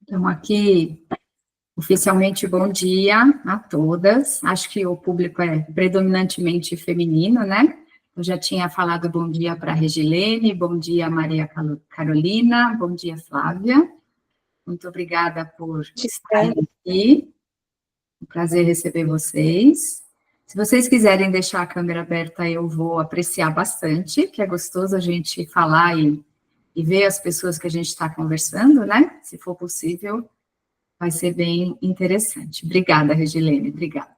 Então, aqui, oficialmente, bom dia a todas. Acho que o público é predominantemente feminino, né? Eu já tinha falado bom dia para a Regilene, bom dia Maria Carolina, bom dia Flávia. Muito obrigada por estarem aqui. Um prazer receber vocês. Se vocês quiserem deixar a câmera aberta, eu vou apreciar bastante, que é gostoso a gente falar e ver as pessoas que a gente está conversando, né? Se for possível, vai ser bem interessante. Obrigada, Regilene, obrigada.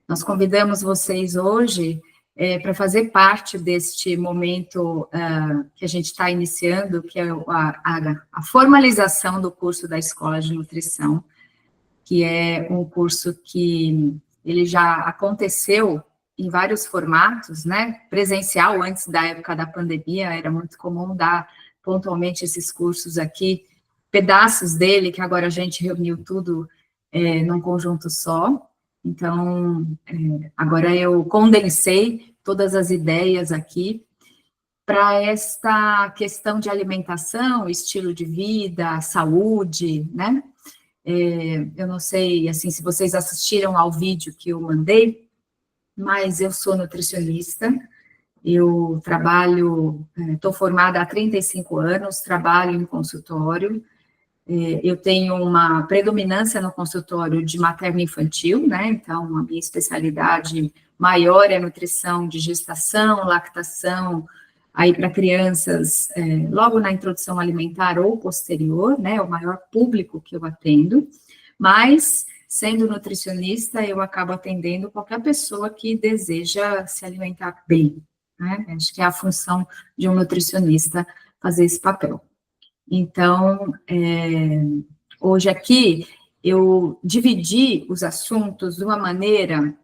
Nós convidamos vocês hoje para fazer parte deste momento que a gente está iniciando, que é a formalização do curso da Escola de Nutrição, que é um curso que ele já aconteceu em vários formatos, né? Presencial, antes da época da pandemia, era muito comum dar pontualmente esses cursos aqui, pedaços dele, que agora a gente reuniu tudo num conjunto só. Então, agora eu condensei todas as ideias aqui para esta questão de alimentação, estilo de vida, saúde, né? Eu não sei, assim, se vocês assistiram ao vídeo que eu mandei, mas eu sou nutricionista, eu trabalho, estou formada há 35 anos, trabalho em consultório, eu tenho uma predominância no consultório de materno-infantil, né, então a minha especialidade maior é nutrição de gestação, lactação, aí para crianças, logo na introdução alimentar ou posterior, né, é o maior público que eu atendo, mas, sendo nutricionista, eu acabo atendendo qualquer pessoa que deseja se alimentar bem, né, acho que é a função de um nutricionista fazer esse papel. Então, hoje aqui, eu dividi os assuntos de uma maneira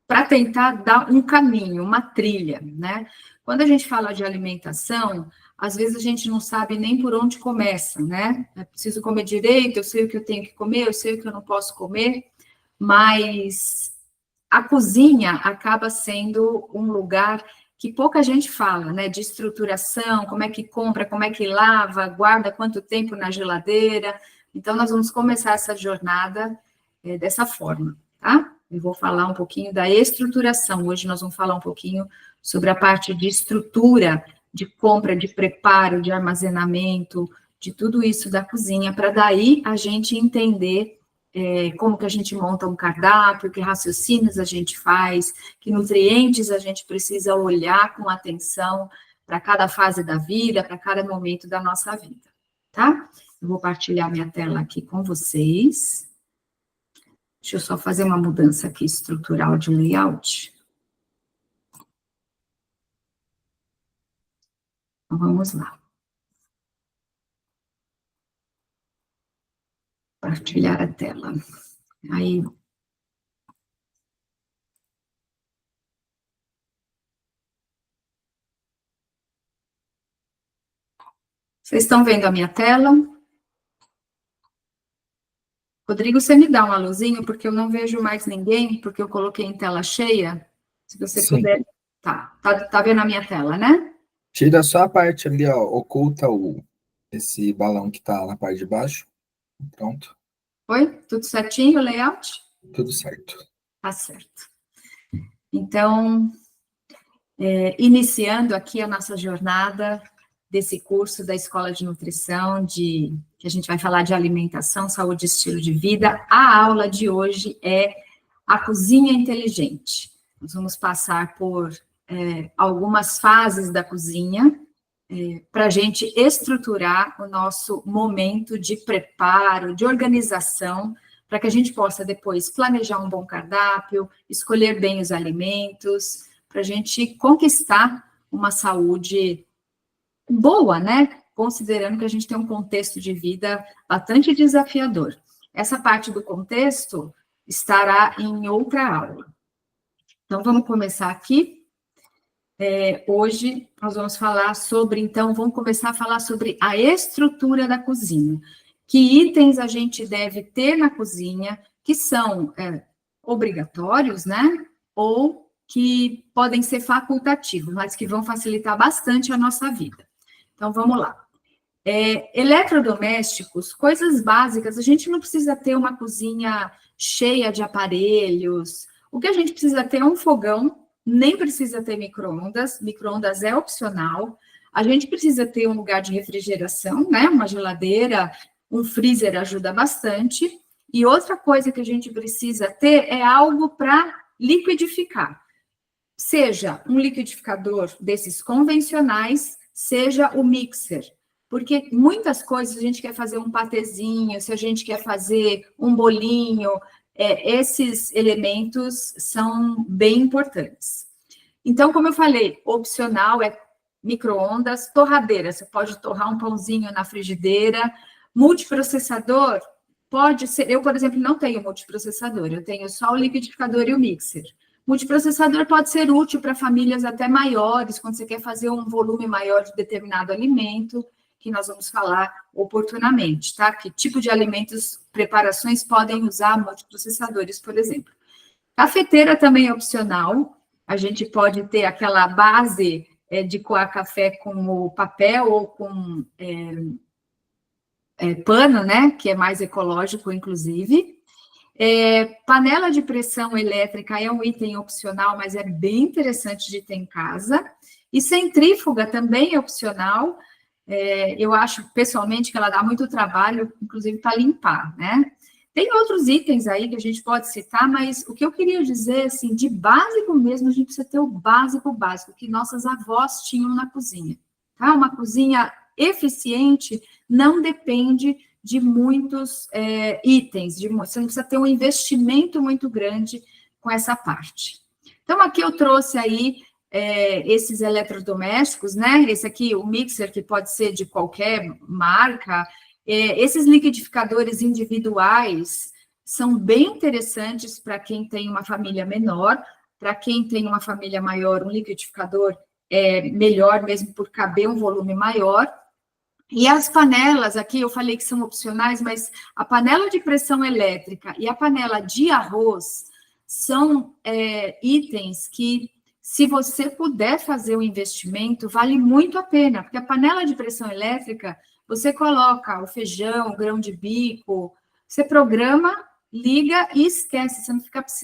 para tentar dar um caminho, uma trilha, né? Quando a gente fala de alimentação, às vezes a gente não sabe nem por onde começa, né? Eu preciso comer direito, eu sei o que eu tenho que comer, eu sei o que eu não posso comer, mas a cozinha acaba sendo um lugar que pouca gente fala, né? De estruturação, como é que compra, como é que lava, guarda quanto tempo na geladeira. Então, nós vamos começar essa jornada dessa forma, tá? Eu vou falar um pouquinho da estruturação. Hoje nós vamos falar um pouquinho sobre a parte de estrutura, de compra, de preparo, de armazenamento, de tudo isso da cozinha, para daí a gente entender como que a gente monta um cardápio, que raciocínios a gente faz, que nutrientes a gente precisa olhar com atenção para cada fase da vida, para cada momento da nossa vida, tá? Eu vou partilhar minha tela aqui com vocês. Deixa eu só fazer uma mudança aqui estrutural de layout. Então, vamos lá. Partilhar a tela. Aí. Vocês estão vendo a minha tela? Rodrigo, você me dá um alôzinho, porque eu não vejo mais ninguém, porque eu coloquei em tela cheia. Se você Sim. puder. Tá vendo a minha tela, né? Tira só a parte ali, ó, oculta esse balão que tá na parte de baixo. Pronto, Oi? Tudo certinho o layout? tudo certo. Tá certo. Então, iniciando aqui a nossa jornada desse curso da Escola de Nutrição, que a gente vai falar de alimentação, saúde e estilo de vida, a aula de hoje é a cozinha inteligente. Nós vamos passar por algumas fases da cozinha, para a gente estruturar o nosso momento de preparo, de organização, para que a gente possa depois planejar um bom cardápio, escolher bem os alimentos, para a gente conquistar uma saúde boa, né? Considerando que a gente tem um contexto de vida bastante desafiador. Essa parte do contexto estará em outra aula. Então, vamos começar aqui. Hoje nós vamos falar sobre, então, vamos começar a falar sobre a estrutura da cozinha. Que itens a gente deve ter na cozinha, que são obrigatórios, né? Ou que podem ser facultativos, mas que vão facilitar bastante a nossa vida. Então, vamos lá. Eletrodomésticos, coisas básicas, a gente não precisa ter uma cozinha cheia de aparelhos. O que a gente precisa ter é um fogão, nem precisa ter micro-ondas, micro-ondas é opcional. A gente precisa ter um lugar de refrigeração, né? Uma geladeira, um freezer ajuda bastante. E outra coisa que a gente precisa ter é algo para liquidificar. Seja um liquidificador desses convencionais, seja o mixer. Porque muitas coisas, a gente quer fazer um patezinho, se a gente quer fazer um bolinho, esses elementos são bem importantes. Então, como eu falei, opcional é micro-ondas, torradeira, você pode torrar um pãozinho na frigideira, multiprocessador, pode ser, eu, por exemplo, não tenho multiprocessador, eu tenho só o liquidificador e o mixer. Multiprocessador pode ser útil para famílias até maiores, quando você quer fazer um volume maior de determinado alimento, que nós vamos falar oportunamente, tá? Que tipo de alimentos, preparações podem usar multiprocessadores, por exemplo. Cafeteira também é opcional, a gente pode ter aquela base de coar café com o papel ou com pano, né? Que é mais ecológico, inclusive. Panela de pressão elétrica é um item opcional, mas é bem interessante de ter em casa. E centrífuga também é opcional. Eu acho, pessoalmente, que ela dá muito trabalho, inclusive para limpar, né? Tem outros itens aí que a gente pode citar, mas o que eu queria dizer, assim, de básico mesmo, a gente precisa ter o básico, que nossas avós tinham na cozinha, tá? Uma cozinha eficiente não depende de muitos itens, você não precisa ter um investimento muito grande com essa parte. Então, aqui eu trouxe aí esses eletrodomésticos, né? Esse aqui, o mixer, que pode ser de qualquer marca. Esses liquidificadores individuais são bem interessantes para quem tem uma família menor, para quem tem uma família maior, um liquidificador é melhor mesmo por caber um volume maior. E as panelas, aqui eu falei que são opcionais, mas a panela de pressão elétrica e a panela de arroz são itens que, se você puder fazer o investimento, vale muito a pena, porque a panela de pressão elétrica, você coloca o feijão, o grão de bico, você programa, liga e esquece, você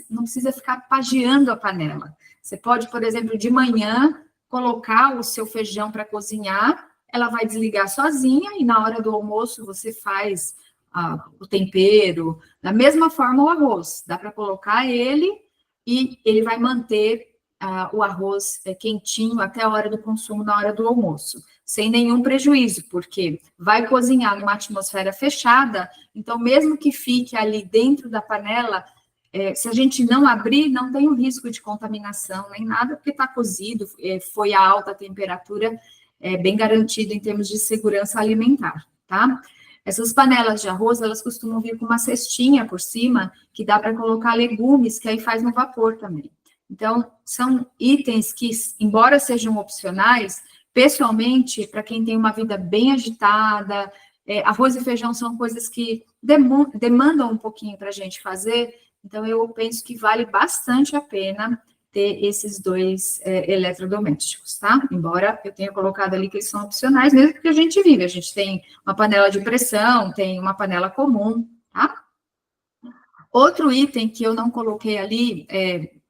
não precisa ficar pageando a panela. Você pode, por exemplo, de manhã, colocar o seu feijão para cozinhar, ela vai desligar sozinha e na hora do almoço você faz o tempero. Da mesma forma o arroz, dá para colocar ele e ele vai manter o arroz quentinho até a hora do consumo, na hora do almoço, sem nenhum prejuízo, porque vai cozinhar numa atmosfera fechada, então mesmo que fique ali dentro da panela, se a gente não abrir, não tem o risco de contaminação, nem nada, porque está cozido, foi a alta temperatura, bem garantido em termos de segurança alimentar, tá? Essas panelas de arroz, elas costumam vir com uma cestinha por cima, que dá para colocar legumes, que aí faz no vapor também. Então, são itens que, embora sejam opcionais, pessoalmente, para quem tem uma vida bem agitada, arroz e feijão são coisas que demandam um pouquinho para a gente fazer, então eu penso que vale bastante a pena ter esses dois eletrodomésticos, tá? Embora eu tenha colocado ali que eles são opcionais, mesmo porque a gente vive, a gente tem uma panela de pressão, tem uma panela comum, tá? Outro item que eu não coloquei ali,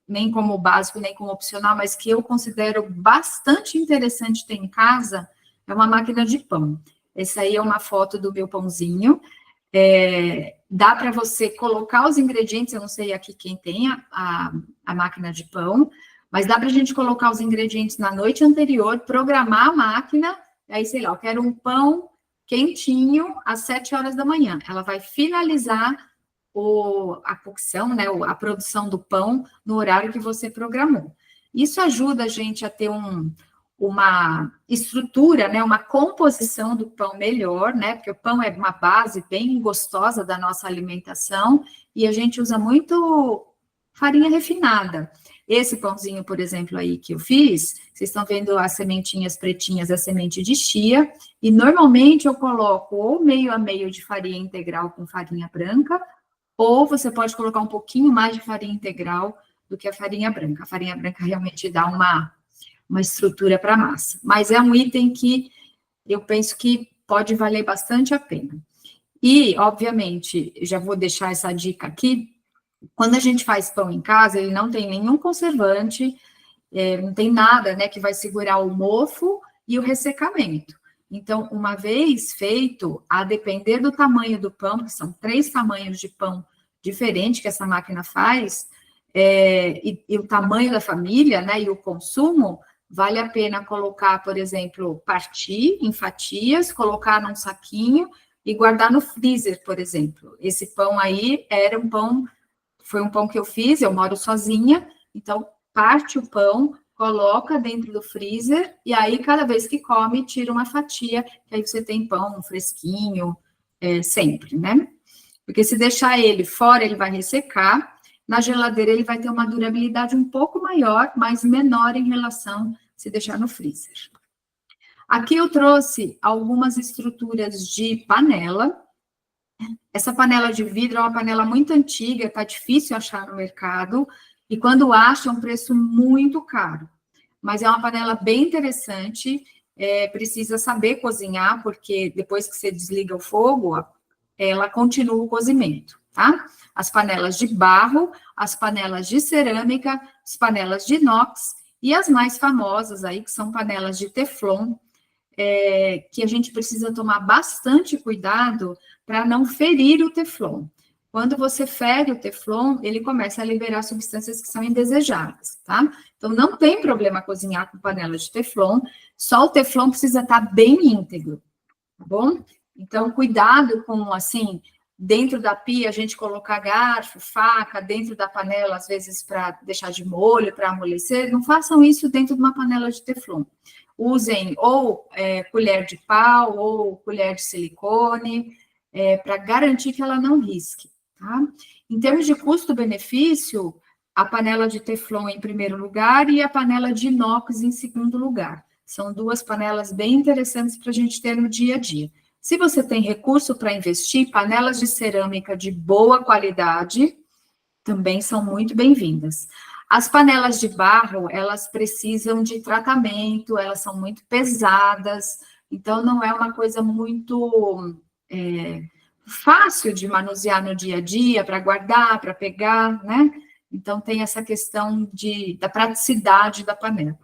nem como básico, nem como opcional, mas que eu considero bastante interessante ter em casa, é uma máquina de pão. Essa aí é uma foto do meu pãozinho. Dá para você colocar os ingredientes, eu não sei aqui quem tem a máquina de pão, mas dá para a gente colocar os ingredientes na noite anterior, programar a máquina, aí, sei lá, eu quero um pão quentinho às 7 horas da manhã. Ela vai finalizar a cocção, né, a produção do pão no horário que você programou. Isso ajuda a gente a ter uma estrutura, né, uma composição do pão melhor, né, porque o pão é uma base bem gostosa da nossa alimentação e a gente usa muito farinha refinada. Esse pãozinho, por exemplo, aí que eu fiz, vocês estão vendo as sementinhas pretinhas, a semente de chia, e normalmente eu coloco ou meio a meio de farinha integral com farinha branca, ou você pode colocar um pouquinho mais de farinha integral do que a farinha branca. A farinha branca realmente dá uma estrutura para a massa. Mas é um item que eu penso que pode valer bastante a pena. E, obviamente, já vou deixar essa dica aqui, quando a gente faz pão em casa, ele não tem nenhum conservante, não tem nada, né, que vai segurar o mofo e o ressecamento. Então, uma vez feito, a depender do tamanho do pão, que são 3 tamanhos de pão diferentes que essa máquina faz, e o tamanho da família, né, e o consumo, vale a pena colocar, por exemplo, partir em fatias, colocar num saquinho e guardar no freezer, por exemplo. Esse pão aí foi um pão que eu fiz, eu moro sozinha, então parte o pão, coloca dentro do freezer, e aí cada vez que come, tira uma fatia, que aí você tem pão fresquinho, sempre, né? Porque se deixar ele fora, ele vai ressecar, na geladeira ele vai ter uma durabilidade um pouco maior, mas menor em relação se deixar no freezer. Aqui eu trouxe algumas estruturas de panela. Essa panela de vidro é uma panela muito antiga, está difícil achar no mercado, e quando acha é um preço muito caro. Mas é uma panela bem interessante, precisa saber cozinhar, porque depois que você desliga o fogo, ela continua o cozimento, tá? As panelas de barro, as panelas de cerâmica, as panelas de inox e as mais famosas aí, que são panelas de teflon, que a gente precisa tomar bastante cuidado para não ferir o teflon. Quando você fere o teflon, ele começa a liberar substâncias que são indesejáveis, tá? Então, não tem problema cozinhar com panela de teflon, só o teflon precisa estar bem íntegro, tá bom? Então, cuidado com, assim, dentro da pia, a gente colocar garfo, faca, dentro da panela, às vezes, para deixar de molho, para amolecer. Não façam isso dentro de uma panela de teflon. Usem ou colher de pau ou colher de silicone, para garantir que ela não risque, tá? Em termos de custo-benefício, a panela de teflon em primeiro lugar e a panela de inox em segundo lugar. São 2 panelas bem interessantes para a gente ter no dia a dia. Se você tem recurso para investir, panelas de cerâmica de boa qualidade também são muito bem-vindas. As panelas de barro, elas precisam de tratamento, elas são muito pesadas, então não é uma coisa muito fácil de manusear no dia a dia, para guardar, para pegar, né? Então tem essa questão da praticidade da panela,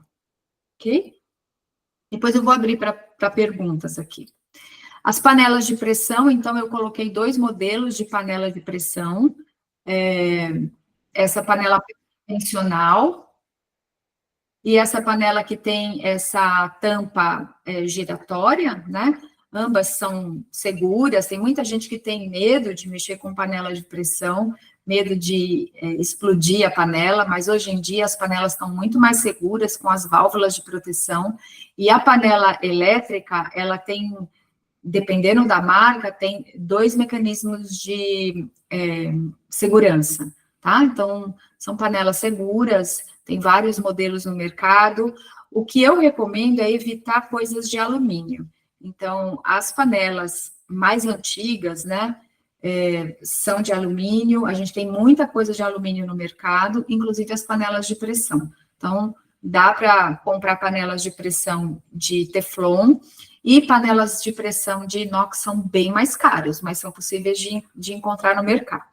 ok? Depois eu vou abrir para perguntas aqui. As panelas de pressão, então, eu coloquei 2 modelos de panela de pressão. Essa panela convencional e essa panela que tem essa tampa giratória, né? Ambas são seguras. Tem muita gente que tem medo de mexer com panela de pressão, medo de explodir a panela, mas hoje em dia as panelas estão muito mais seguras com as válvulas de proteção. E a panela elétrica, ela tem, dependendo da marca, tem 2 mecanismos de segurança, tá? Então, são panelas seguras, tem vários modelos no mercado. O que eu recomendo é evitar coisas de alumínio. Então, as panelas mais antigas, né, são de alumínio, a gente tem muita coisa de alumínio no mercado, inclusive as panelas de pressão. Então, dá para comprar panelas de pressão de teflon, e panelas de pressão de inox são bem mais caras, mas são possíveis de encontrar no mercado.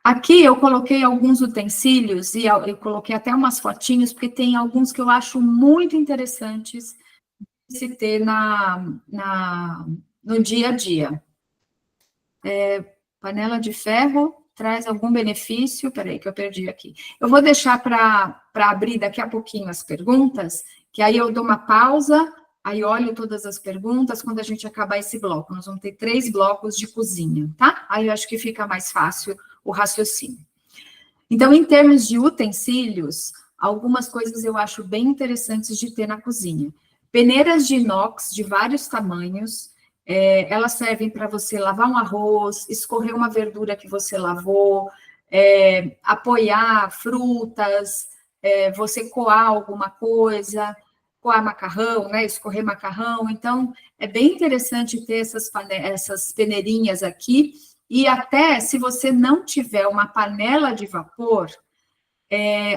Aqui eu coloquei alguns utensílios, e eu coloquei até umas fotinhos, porque tem alguns que eu acho muito interessantes de se ter no dia a dia. Panela de ferro traz algum benefício? Peraí, que eu perdi aqui. Eu vou deixar para abrir daqui a pouquinho as perguntas, que aí eu dou uma pausa, aí olho todas as perguntas quando a gente acabar esse bloco. Nós vamos ter 3 blocos de cozinha, tá? Aí eu acho que fica mais fácil o raciocínio. Então, em termos de utensílios, algumas coisas eu acho bem interessantes de ter na cozinha. Peneiras de inox de vários tamanhos, elas servem para você lavar um arroz, escorrer uma verdura que você lavou, apoiar frutas, você coar alguma coisa, coar macarrão, né, escorrer macarrão. Então, é bem interessante ter essas peneirinhas aqui, e até se você não tiver uma panela de vapor,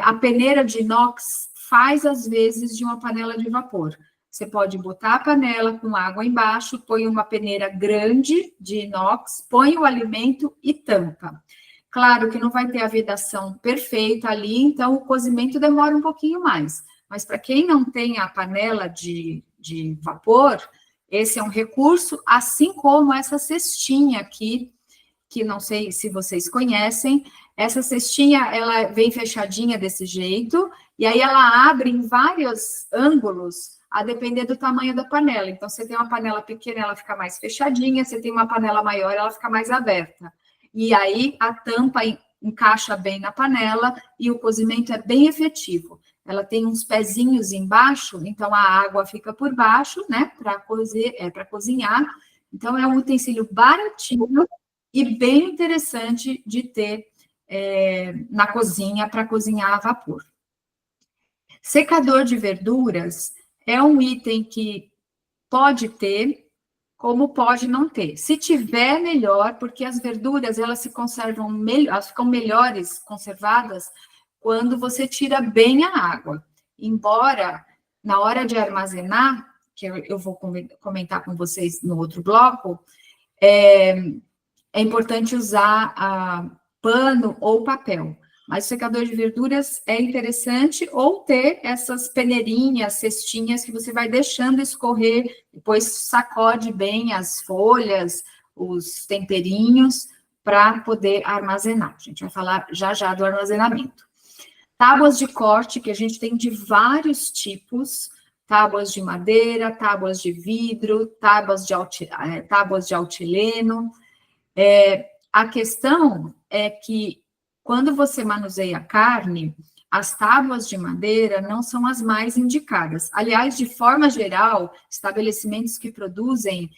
a peneira de inox faz às vezes de uma panela de vapor. Você pode botar a panela com água embaixo, põe uma peneira grande de inox, põe o alimento e tampa. Claro que não vai ter a vedação perfeita ali, então o cozimento demora um pouquinho mais. Mas para quem não tem a panela de vapor, esse é um recurso, assim como essa cestinha aqui, que não sei se vocês conhecem. Essa cestinha, ela vem fechadinha desse jeito, e aí ela abre em vários ângulos, a depender do tamanho da panela. Então, você tem uma panela pequena, ela fica mais fechadinha, você tem uma panela maior, ela fica mais aberta. E aí, a tampa encaixa bem na panela e o cozimento é bem efetivo. Ela tem uns pezinhos embaixo, então a água fica por baixo, né, para cozinhar. Então, é um utensílio baratinho e bem interessante de ter na cozinha, para cozinhar a vapor. Secador de verduras é um item que pode ter, como pode não ter. Se tiver, melhor, porque as verduras, elas se conservam melhor, elas ficam melhores conservadas quando você tira bem a água. Embora, na hora de armazenar, que eu vou comentar com vocês no outro bloco, é importante usar pano ou papel. Mas o secador de verduras é interessante, ou ter essas peneirinhas, cestinhas, que você vai deixando escorrer, depois sacode bem as folhas, os temperinhos, para poder armazenar. A gente vai falar já do armazenamento. Tábuas de corte, que a gente tem de vários tipos, tábuas de madeira, tábuas de vidro, tábuas de altileno. A questão é que, quando você manuseia carne, as tábuas de madeira não são as mais indicadas. Aliás, de forma geral, estabelecimentos que produzem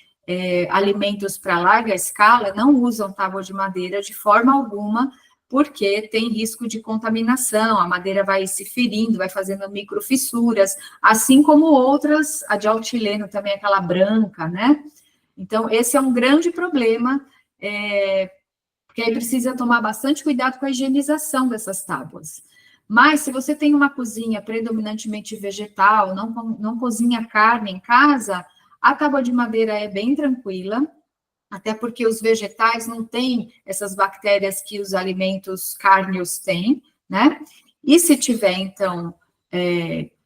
alimentos para larga escala não usam tábua de madeira de forma alguma, porque tem risco de contaminação, a madeira vai se ferindo, vai fazendo microfissuras, assim como outras, a de altileno também, aquela branca, né? Então, esse é um grande problema, porque aí precisa tomar bastante cuidado com a higienização dessas tábuas. Mas, se você tem uma cozinha predominantemente vegetal, não cozinha carne em casa, a tábua de madeira é bem tranquila, até porque os vegetais não têm essas bactérias que os alimentos cárneos têm, né? E se tiver, então,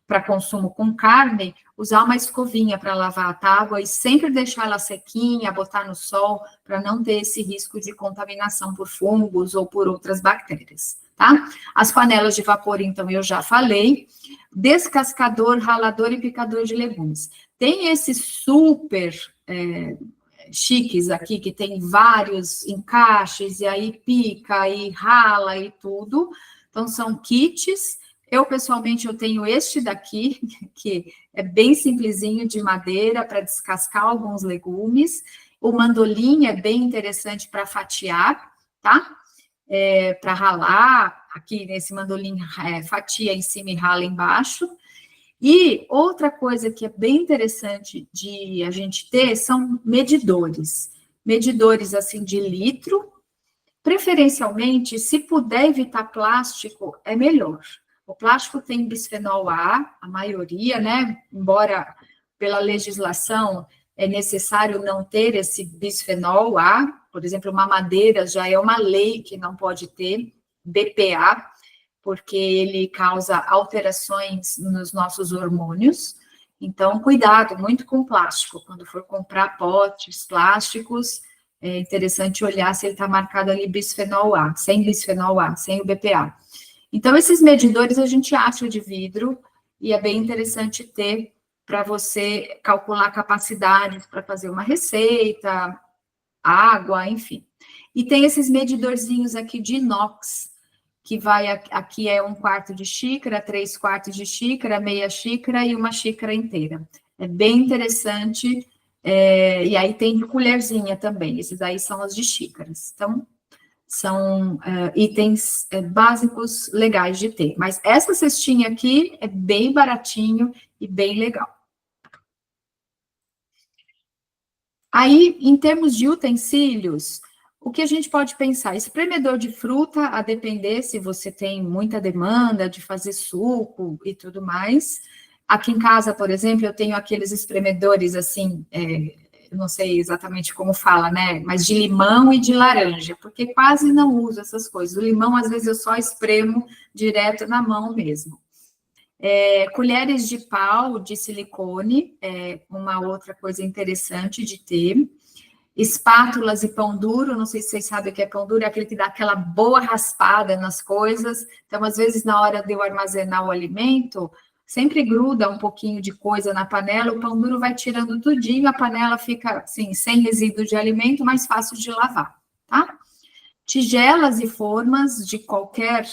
para consumo com carne, usar uma escovinha para lavar a tábua e sempre deixar ela sequinha, botar no sol, para não ter esse risco de contaminação por fungos ou por outras bactérias, tá? As panelas de vapor, então, eu já falei. Descascador, ralador e picador de legumes. Tem esses super chiques aqui, que tem vários encaixes, e aí pica, e rala, e tudo. Então, são kits. Eu, pessoalmente, eu tenho este daqui, que é bem simplesinho, de madeira, para descascar alguns legumes. O mandolim é bem interessante para fatiar, tá? Para ralar, aqui nesse mandolim, fatia em cima e rala embaixo. E outra coisa que é bem interessante de a gente ter são medidores. Medidores, assim, de litro. Preferencialmente, se puder evitar plástico, é melhor. O plástico tem bisfenol A, a maioria, né? Embora pela legislação é necessário não ter esse bisfenol A, por exemplo, uma madeira já é uma lei que não pode ter BPA, porque ele causa alterações nos nossos hormônios. Então, cuidado muito com o plástico. Quando for comprar potes plásticos, é interessante olhar se ele está marcado ali bisfenol A, sem o BPA. Então, esses medidores a gente acha de vidro, e é bem interessante ter para você calcular capacidades para fazer uma receita, água, enfim. E tem esses medidorzinhos aqui de inox, que vai, aqui é 1/4 de xícara, 3/4 de xícara, meia xícara e uma xícara inteira. É bem interessante, e aí tem de colherzinha também, esses aí são as de xícaras. Então, são itens básicos legais de ter. Mas essa cestinha aqui é bem baratinho e bem legal. Aí, em termos de utensílios, o que a gente pode pensar? Espremedor de fruta, a depender se você tem muita demanda de fazer suco e tudo mais. Aqui em casa, por exemplo, eu tenho aqueles espremedores assim, eu não sei exatamente como fala, né? Mas de limão e de laranja, porque quase não uso essas coisas. O limão, às vezes, eu só espremo direto na mão mesmo. Colheres de pau de silicone, uma outra coisa interessante de ter. Espátulas e pão duro, não sei se vocês sabem o que é pão duro, é aquele que dá aquela boa raspada nas coisas. Então, às vezes, na hora de eu armazenar o alimento, sempre gruda um pouquinho de coisa na panela, o pão duro vai tirando tudinho, a panela fica, assim, sem resíduo de alimento, mais fácil de lavar, tá? Tigelas e formas de qualquer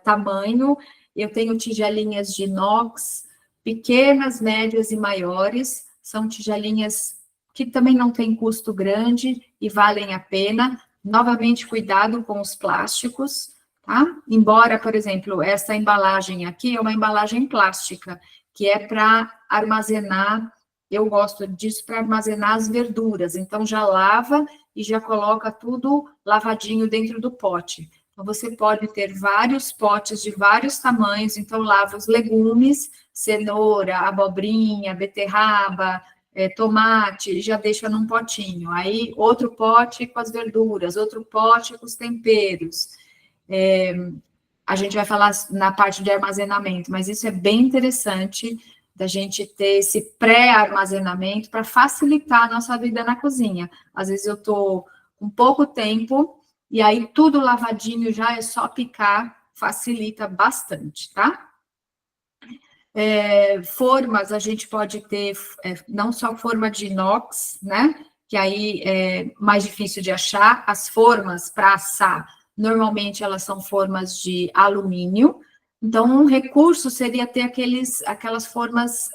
tamanho, eu tenho tigelinhas de inox, pequenas, médias e maiores, são tigelinhas que também não têm custo grande e valem a pena. Novamente, cuidado com os plásticos, tá? Embora, por exemplo, essa embalagem aqui é uma embalagem plástica, que é para armazenar, eu gosto disso para armazenar as verduras, então já lava e já coloca tudo lavadinho dentro do pote. Então, você pode ter vários potes de vários tamanhos, então lava os legumes, cenoura, abobrinha, beterraba, tomate, já deixa num potinho. Aí, outro pote com as verduras, outro pote com os temperos. A gente vai falar na parte de armazenamento, mas isso é bem interessante da gente ter esse pré-armazenamento para facilitar a nossa vida na cozinha. Às vezes eu estou com pouco tempo e aí tudo lavadinho já é só picar, facilita bastante, tá? Formas, a gente pode ter não só forma de inox, né? Que aí é mais difícil de achar. As formas para assar, normalmente elas são formas de alumínio. Então, um recurso seria ter aquelas formas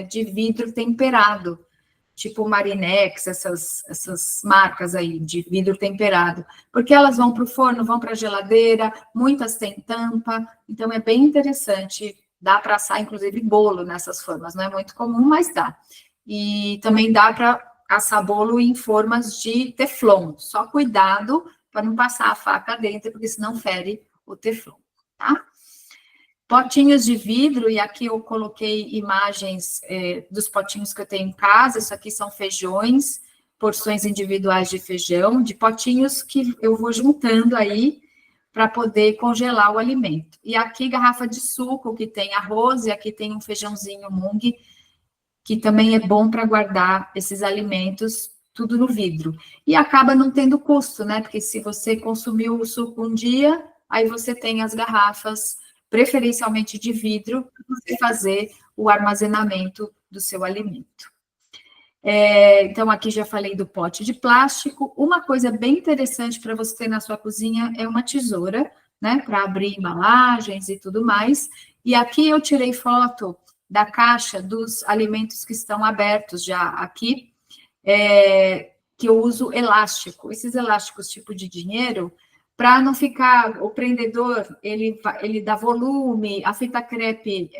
de vidro temperado, tipo Marinex, essas marcas aí de vidro temperado, porque elas vão para o forno, vão para a geladeira, muitas têm tampa, então é bem interessante. Dá para assar, inclusive, bolo nessas formas. Não é muito comum, mas dá. E também dá para assar bolo em formas de teflon. Só cuidado para não passar a faca dentro, porque senão fere o teflon, tá? Potinhos de vidro, e aqui eu coloquei imagens dos potinhos que eu tenho em casa. Isso aqui são feijões, porções individuais de feijão, de potinhos que eu vou juntando aí, para poder congelar o alimento. E aqui, garrafa de suco, que tem arroz, e aqui tem um feijãozinho mung, que também é bom para guardar esses alimentos, tudo no vidro. E acaba não tendo custo, né? Porque se você consumiu o suco um dia, aí você tem as garrafas, preferencialmente de vidro, para você fazer o armazenamento do seu alimento. Então, aqui já falei do pote de plástico. Uma coisa bem interessante para você ter na sua cozinha é uma tesoura, né, para abrir embalagens e tudo mais. E aqui eu tirei foto da caixa dos alimentos que estão abertos já aqui, que eu uso elástico. Esses elásticos tipo de dinheiro, para não ficar, o prendedor, ele dá volume, a fita crepe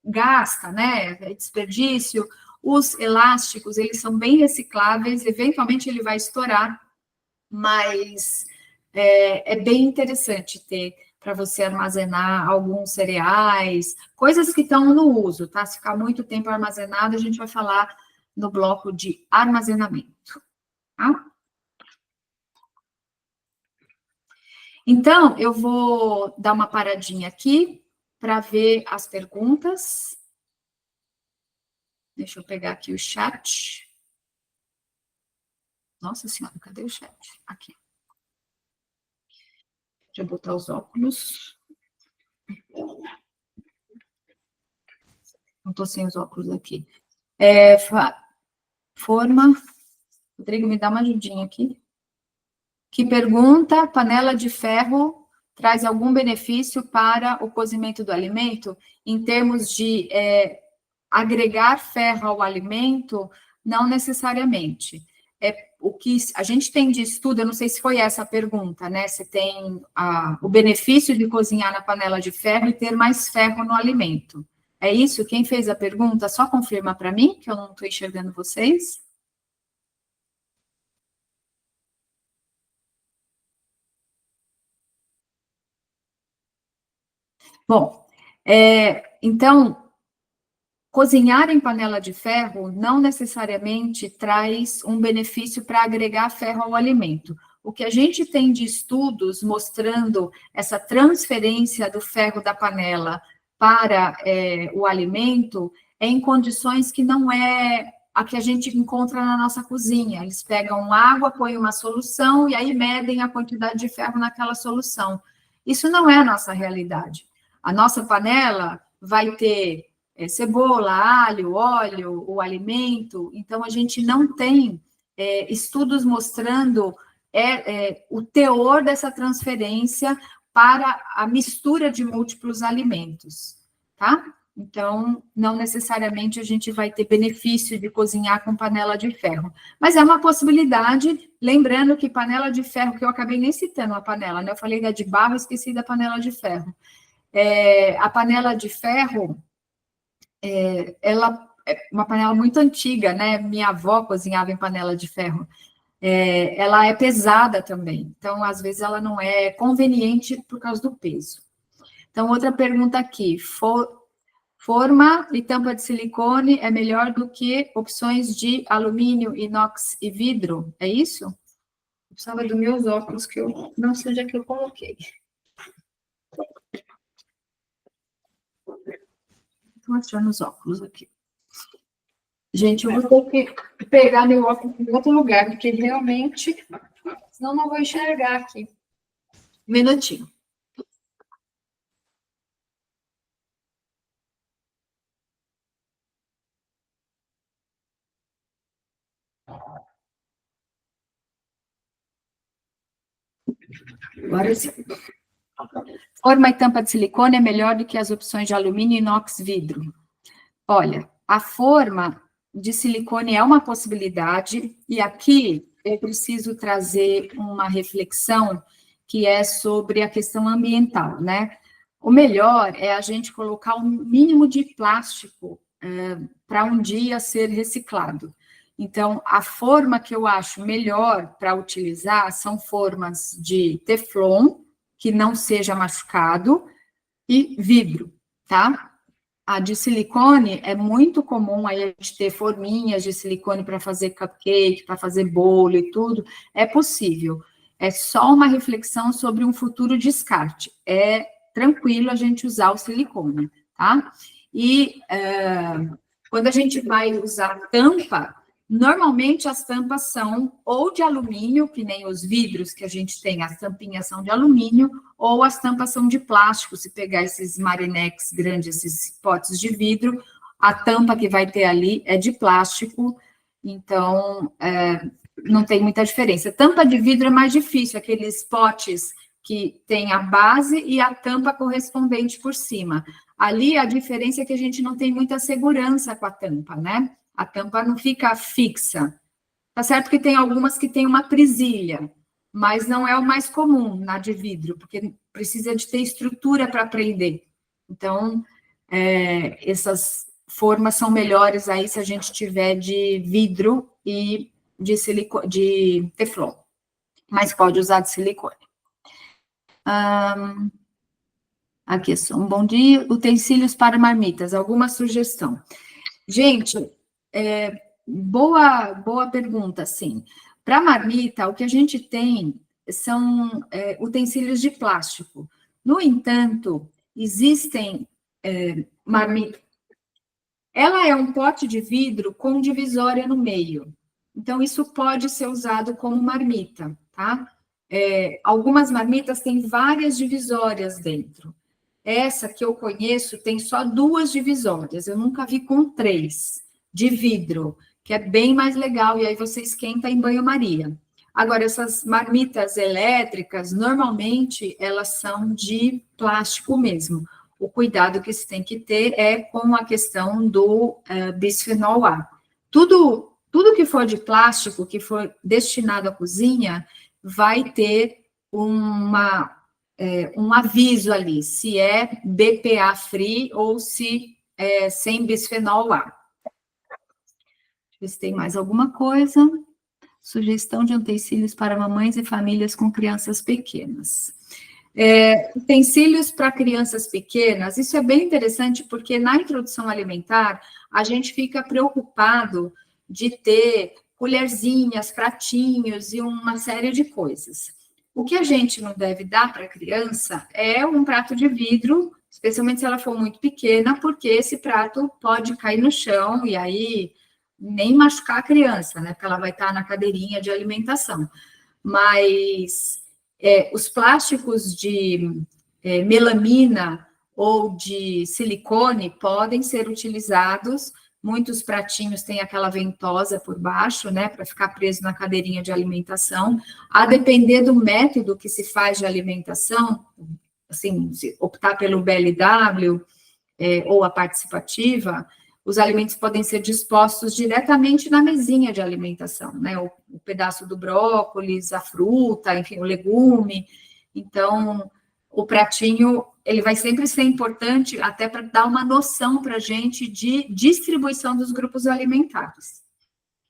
gasta, né, é desperdício. Os elásticos, eles são bem recicláveis, eventualmente ele vai estourar, mas é bem interessante ter para você armazenar alguns cereais, coisas que estão no uso, tá? Se ficar muito tempo armazenado, a gente vai falar no bloco de armazenamento, tá? Então, eu vou dar uma paradinha aqui para ver as perguntas. Deixa eu pegar aqui o chat. Nossa Senhora, cadê o chat? Aqui. Deixa eu botar os óculos. Não estou sem os óculos aqui. Forma. Rodrigo, me dá uma ajudinha aqui. Que pergunta: panela de ferro traz algum benefício para o cozimento do alimento? Em termos de agregar ferro ao alimento, não necessariamente. O que a gente tem de estudo, eu não sei se foi essa a pergunta, né? Se tem o benefício de cozinhar na panela de ferro e ter mais ferro no alimento. É isso? Quem fez a pergunta, só confirma para mim, que eu não estou enxergando vocês. Bom, então, cozinhar em panela de ferro não necessariamente traz um benefício para agregar ferro ao alimento. O que a gente tem de estudos mostrando essa transferência do ferro da panela para o alimento é em condições que não é a que a gente encontra na nossa cozinha. Eles pegam água, põem uma solução e aí medem a quantidade de ferro naquela solução. Isso não é a nossa realidade. A nossa panela vai ter cebola, alho, óleo, o alimento, então a gente não tem estudos mostrando o teor dessa transferência para a mistura de múltiplos alimentos, tá? Então, não necessariamente a gente vai ter benefício de cozinhar com panela de ferro, mas é uma possibilidade, lembrando que panela de ferro, que eu acabei nem citando a panela, né? Eu falei da de barro, esqueci da panela de ferro. A panela de ferro, ela é uma panela muito antiga, né? Minha avó cozinhava em panela de ferro. Ela é pesada também, então, às vezes, ela não é conveniente por causa do peso. Então, outra pergunta aqui, forma e tampa de silicone é melhor do que opções de alumínio, inox e vidro, é isso? Eu precisava dos meus óculos, que eu não sei onde é que eu coloquei. Estou achando os óculos aqui. Gente, eu vou ter que pegar meu óculos em outro lugar, porque realmente, senão não vou enxergar aqui. Um minutinho. Agora sim. Forma e tampa de silicone é melhor do que as opções de alumínio, inox, vidro. Olha, a forma de silicone é uma possibilidade, e aqui eu preciso trazer uma reflexão que é sobre a questão ambiental, né? O melhor é a gente colocar o mínimo de plástico para um dia ser reciclado. Então, a forma que eu acho melhor para utilizar são formas de teflon, que não seja machucado, e vidro, tá? A de silicone é muito comum aí a gente ter forminhas de silicone para fazer cupcake, para fazer bolo e tudo. É possível. É só uma reflexão sobre um futuro descarte. É tranquilo a gente usar o silicone, tá? E quando a gente vai usar tampa, normalmente as tampas são ou de alumínio, que nem os vidros que a gente tem, as tampinhas são de alumínio, ou as tampas são de plástico. Se pegar esses marinex grandes, esses potes de vidro, a tampa que vai ter ali é de plástico, então não tem muita diferença. Tampa de vidro é mais difícil, aqueles potes que tem a base e a tampa correspondente por cima. Ali a diferença é que a gente não tem muita segurança com a tampa, né? A tampa não fica fixa. Tá certo que tem algumas que tem uma presilha, mas não é o mais comum na de vidro, porque precisa de ter estrutura para prender. Então, essas formas são melhores aí se a gente tiver de vidro e de teflon, mas pode usar de silicone. Aqui, só um bom dia. Utensílios para marmitas, alguma sugestão? Gente, boa pergunta, sim. Para marmita, o que a gente tem são utensílios de plástico. No entanto, existem marmitas. Ela é um pote de vidro com divisória no meio. Então, isso pode ser usado como marmita, tá? Algumas marmitas têm várias divisórias dentro. Essa que eu conheço tem só 2 divisórias, eu nunca vi com 3, de vidro, que é bem mais legal, e aí você esquenta em banho-maria. Agora, essas marmitas elétricas, normalmente, elas são de plástico mesmo. O cuidado que se tem que ter é com a questão do bisfenol A. Tudo que for de plástico, que for destinado à cozinha, vai ter um aviso ali, se é BPA free ou se é sem bisfenol A. Deixa eu ver se tem mais alguma coisa. Sugestão de utensílios para mamães e famílias com crianças pequenas. Utensílios para crianças pequenas, isso é bem interessante, porque na introdução alimentar, a gente fica preocupado de ter colherzinhas, pratinhos e uma série de coisas. O que a gente não deve dar para a criança é um prato de vidro, especialmente se ela for muito pequena, porque esse prato pode cair no chão e aí nem machucar a criança, né? Porque ela vai estar na cadeirinha de alimentação. Mas os plásticos de melamina ou de silicone podem ser utilizados. Muitos pratinhos têm aquela ventosa por baixo, né, para ficar preso na cadeirinha de alimentação. A depender do método que se faz de alimentação, assim, se optar pelo BLW ou a participativa, os alimentos podem ser dispostos diretamente na mesinha de alimentação, né? O pedaço do brócolis, a fruta, enfim, o legume. Então, o pratinho, ele vai sempre ser importante até para dar uma noção para a gente de distribuição dos grupos alimentares.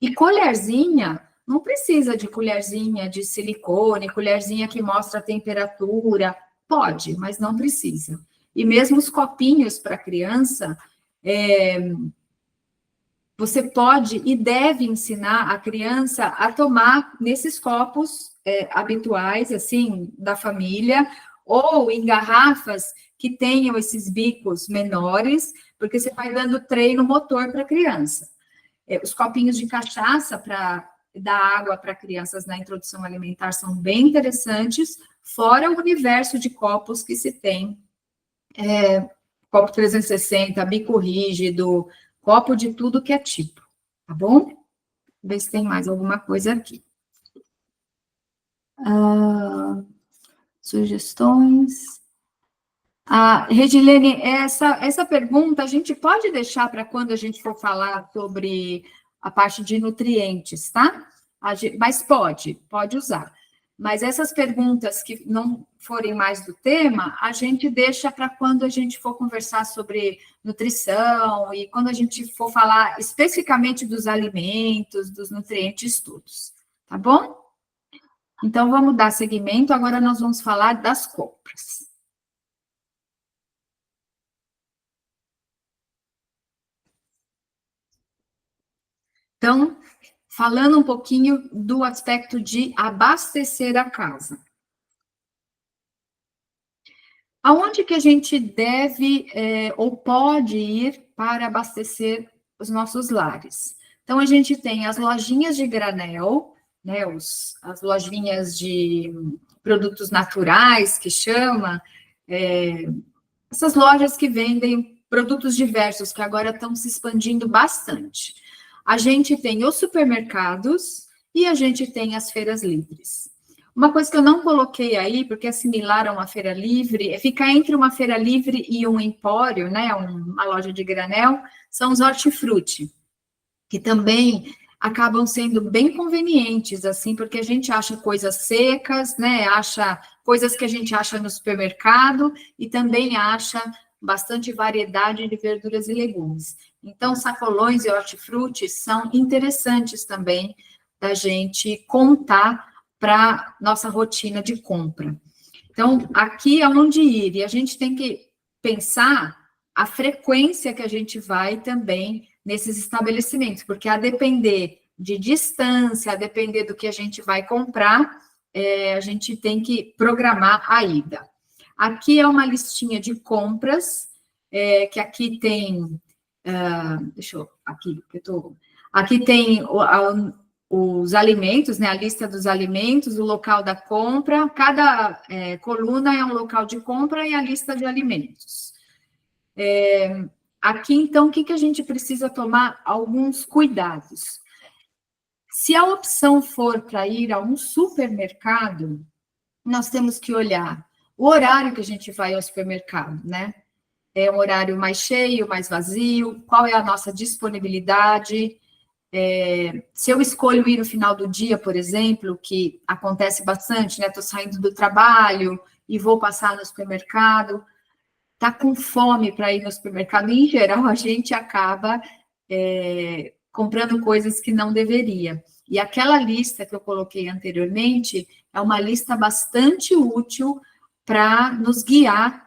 E colherzinha, não precisa de colherzinha de silicone, colherzinha que mostra a temperatura, pode, mas não precisa. E mesmo os copinhos para criança, você pode e deve ensinar a criança a tomar nesses copos habituais, assim, da família, ou em garrafas que tenham esses bicos menores, porque você vai dando treino motor para a criança. Os copinhos de cachaça para dar água para crianças na introdução alimentar são bem interessantes, fora o universo de copos que se tem, copo 360, bico rígido, copo de tudo que é tipo, tá bom? Ver se tem mais alguma coisa aqui. Sugestões. Regilene, essa pergunta a gente pode deixar para quando a gente for falar sobre a parte de nutrientes, tá? Mas pode usar. Mas essas perguntas que não forem mais do tema, a gente deixa para quando a gente for conversar sobre nutrição e quando a gente for falar especificamente dos alimentos, dos nutrientes todos, tá bom? Então, vamos dar seguimento. Agora nós vamos falar das compras. Então, falando um pouquinho do aspecto de abastecer a casa. Aonde que a gente deve ou pode ir para abastecer os nossos lares? Então, a gente tem as lojinhas de granel, né, as lojinhas de produtos naturais, que chama, essas lojas que vendem produtos diversos, que agora estão se expandindo bastante. A gente tem os supermercados e a gente tem as feiras livres. Uma coisa que eu não coloquei aí, porque é similar a uma feira livre, fica entre uma feira livre e um empório, né, uma loja de granel, são os hortifruti, que também acabam sendo bem convenientes, assim, porque a gente acha coisas secas, né, acha coisas que a gente acha no supermercado e também acha bastante variedade de verduras e legumes. Então, sacolões e hortifruti são interessantes também da gente contar para nossa rotina de compra. Então, aqui é onde ir, e a gente tem que pensar a frequência que a gente vai também nesses estabelecimentos, porque a depender de distância, a depender do que a gente vai comprar, a gente tem que programar a ida. Aqui é uma listinha de compras, que aqui tem, aqui tem os alimentos, né, a lista dos alimentos, o local da compra, cada coluna é um local de compra e a lista de alimentos. Aqui, então, o que a gente precisa tomar? Alguns cuidados. Se a opção for para ir a um supermercado, nós temos que olhar o horário que a gente vai ao supermercado, né? É um horário mais cheio, mais vazio, qual é a nossa disponibilidade. Se eu escolho ir no final do dia, por exemplo, que acontece bastante, né? Estou saindo do trabalho e vou passar no supermercado, tá com fome para ir no supermercado, em geral, a gente acaba comprando coisas que não deveria. E aquela lista que eu coloquei anteriormente é uma lista bastante útil para nos guiar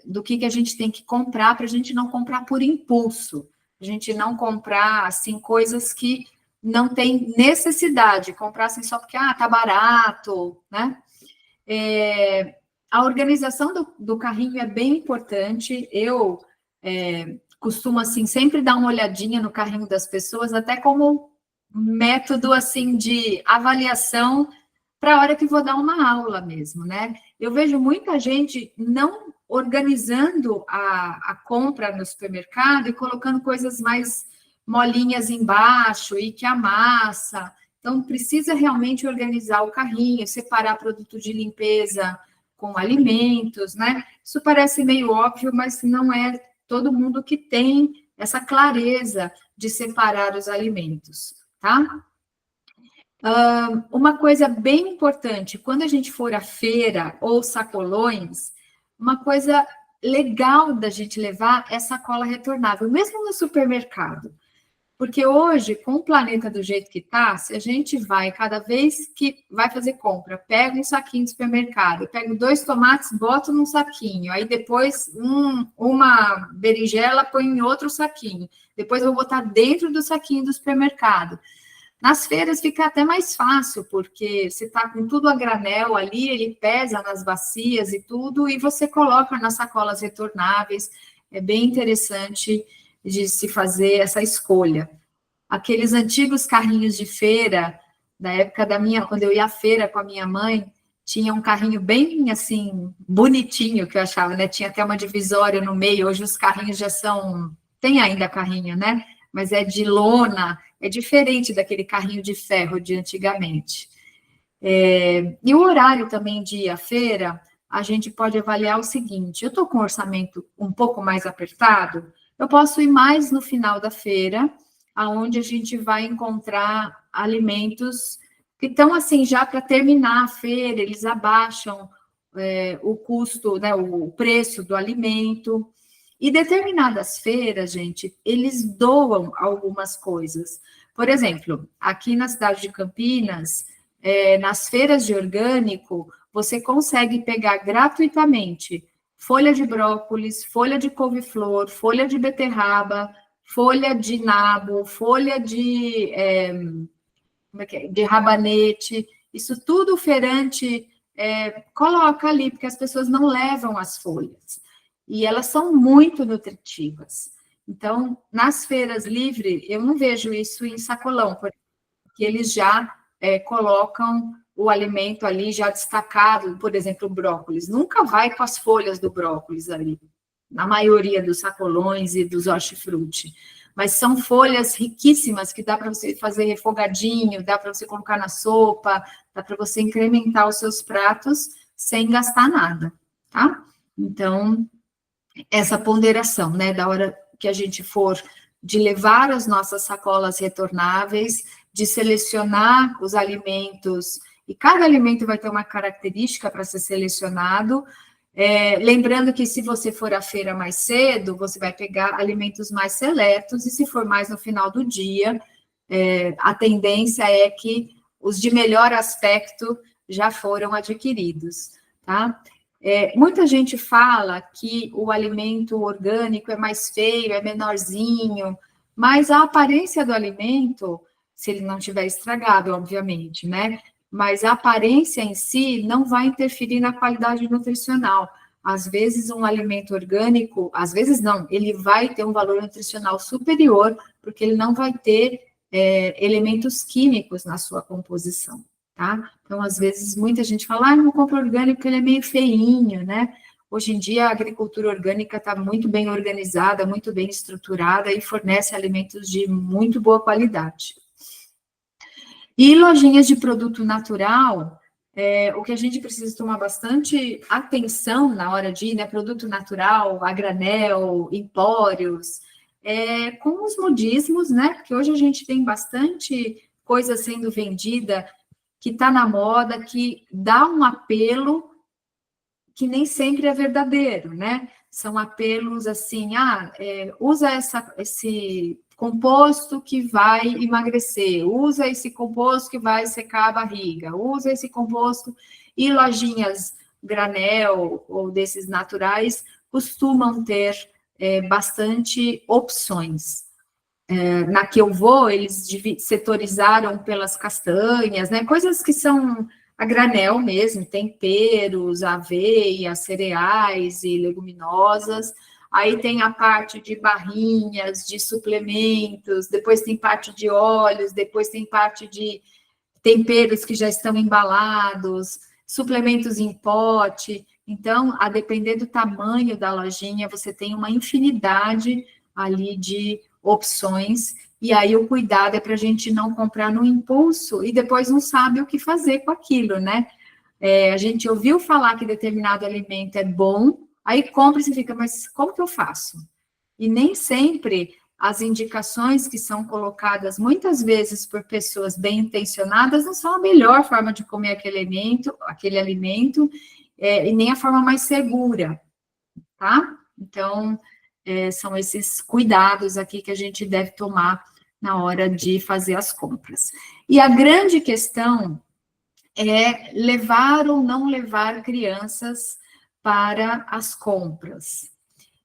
do que a gente tem que comprar, para a gente não comprar por impulso, a gente não comprar, assim, coisas que não tem necessidade, comprar assim só porque, tá barato, né? A organização do carrinho é bem importante, eu costumo, assim, sempre dar uma olhadinha no carrinho das pessoas, até como método, assim, de avaliação para a hora que vou dar uma aula mesmo, né? Eu vejo muita gente não organizando a compra no supermercado e colocando coisas mais molinhas embaixo e que amassa. Então, precisa realmente organizar o carrinho, separar produto de limpeza com alimentos, né? Isso parece meio óbvio, mas não é todo mundo que tem essa clareza de separar os alimentos, tá? Uma coisa bem importante, quando a gente for à feira ou sacolões, uma coisa legal da gente levar é sacola retornável, mesmo no supermercado. Porque hoje, com o planeta do jeito que está, se a gente vai, cada vez que vai fazer compra, pega um saquinho de supermercado, pego 2 tomates, boto num saquinho, aí depois uma berinjela põe em outro saquinho, depois eu vou botar dentro do saquinho do supermercado. Nas feiras fica até mais fácil, porque você está com tudo a granel ali, ele pesa nas bacias e tudo, e você coloca nas sacolas retornáveis. É bem interessante de se fazer essa escolha. Aqueles antigos carrinhos de feira, da época quando eu ia à feira com a minha mãe, tinha um carrinho bem, assim, bonitinho, que eu achava, né? Tinha até uma divisória no meio, hoje os carrinhos já são... Tem ainda carrinho, né? Mas é de lona, é diferente daquele carrinho de ferro de antigamente. E o horário também de ir à feira, a gente pode avaliar o seguinte: eu estou com um orçamento um pouco mais apertado, eu posso ir mais no final da feira, aonde a gente vai encontrar alimentos que estão assim já para terminar a feira, eles abaixam o custo, né, o preço do alimento. E determinadas feiras, gente, eles doam algumas coisas. Por exemplo, aqui na cidade de Campinas, nas feiras de orgânico, você consegue pegar gratuitamente folha de brócolis, folha de couve-flor, folha de beterraba, folha de nabo, folha de rabanete. Isso tudo o feirante coloca ali, porque as pessoas não levam as folhas. E elas são muito nutritivas. Então, nas feiras livres, eu não vejo isso em sacolão, porque eles já colocam o alimento ali já destacado, por exemplo, o brócolis. Nunca vai com as folhas do brócolis ali, na maioria dos sacolões e dos hortifruti. Mas são folhas riquíssimas que dá para você fazer refogadinho, dá para você colocar na sopa, dá para você incrementar os seus pratos sem gastar nada, tá? Então, essa ponderação, né, da hora que a gente for de levar as nossas sacolas retornáveis, de selecionar os alimentos, e cada alimento vai ter uma característica para ser selecionado, lembrando que se você for à feira mais cedo, você vai pegar alimentos mais seletos, e se for mais no final do dia, a tendência é que os de melhor aspecto já foram adquiridos, tá? Muita gente fala que o alimento orgânico é mais feio, é menorzinho, mas a aparência do alimento, se ele não tiver estragado, obviamente, né? Mas a aparência em si não vai interferir na qualidade nutricional. Às vezes, um alimento orgânico, às vezes não, ele vai ter um valor nutricional superior, porque ele não vai ter elementos químicos na sua composição. Tá? Então, às vezes, muita gente fala, não compro orgânico porque ele é meio feinho, né? Hoje em dia, a agricultura orgânica está muito bem organizada, muito bem estruturada e fornece alimentos de muito boa qualidade. E lojinhas de produto natural, o que a gente precisa tomar bastante atenção na hora de ir, né? Produto natural, a granel, empórios, com os modismos, né? Porque hoje a gente tem bastante coisa sendo vendida que está na moda, que dá um apelo que nem sempre é verdadeiro, né? São apelos assim, usa esse composto que vai emagrecer, usa esse composto que vai secar a barriga, usa esse composto, e lojinhas granel ou desses naturais, costumam ter bastante opções. Na que eu vou, eles setorizaram pelas castanhas, né? Coisas que são a granel mesmo, temperos, aveia, cereais e leguminosas. Aí tem a parte de barrinhas, de suplementos, depois tem parte de óleos, depois tem parte de temperos que já estão embalados, suplementos em pote. Então, a depender do tamanho da lojinha, você tem uma infinidade ali de opções, e aí o cuidado é para a gente não comprar no impulso e depois não sabe o que fazer com aquilo, né? A gente ouviu falar que determinado alimento é bom, aí compra e você fica, mas como que eu faço? E nem sempre as indicações que são colocadas muitas vezes por pessoas bem intencionadas não são a melhor forma de comer aquele alimento, e nem a forma mais segura, tá? Então, são esses cuidados aqui que a gente deve tomar na hora de fazer as compras. E a grande questão é levar ou não levar crianças para as compras.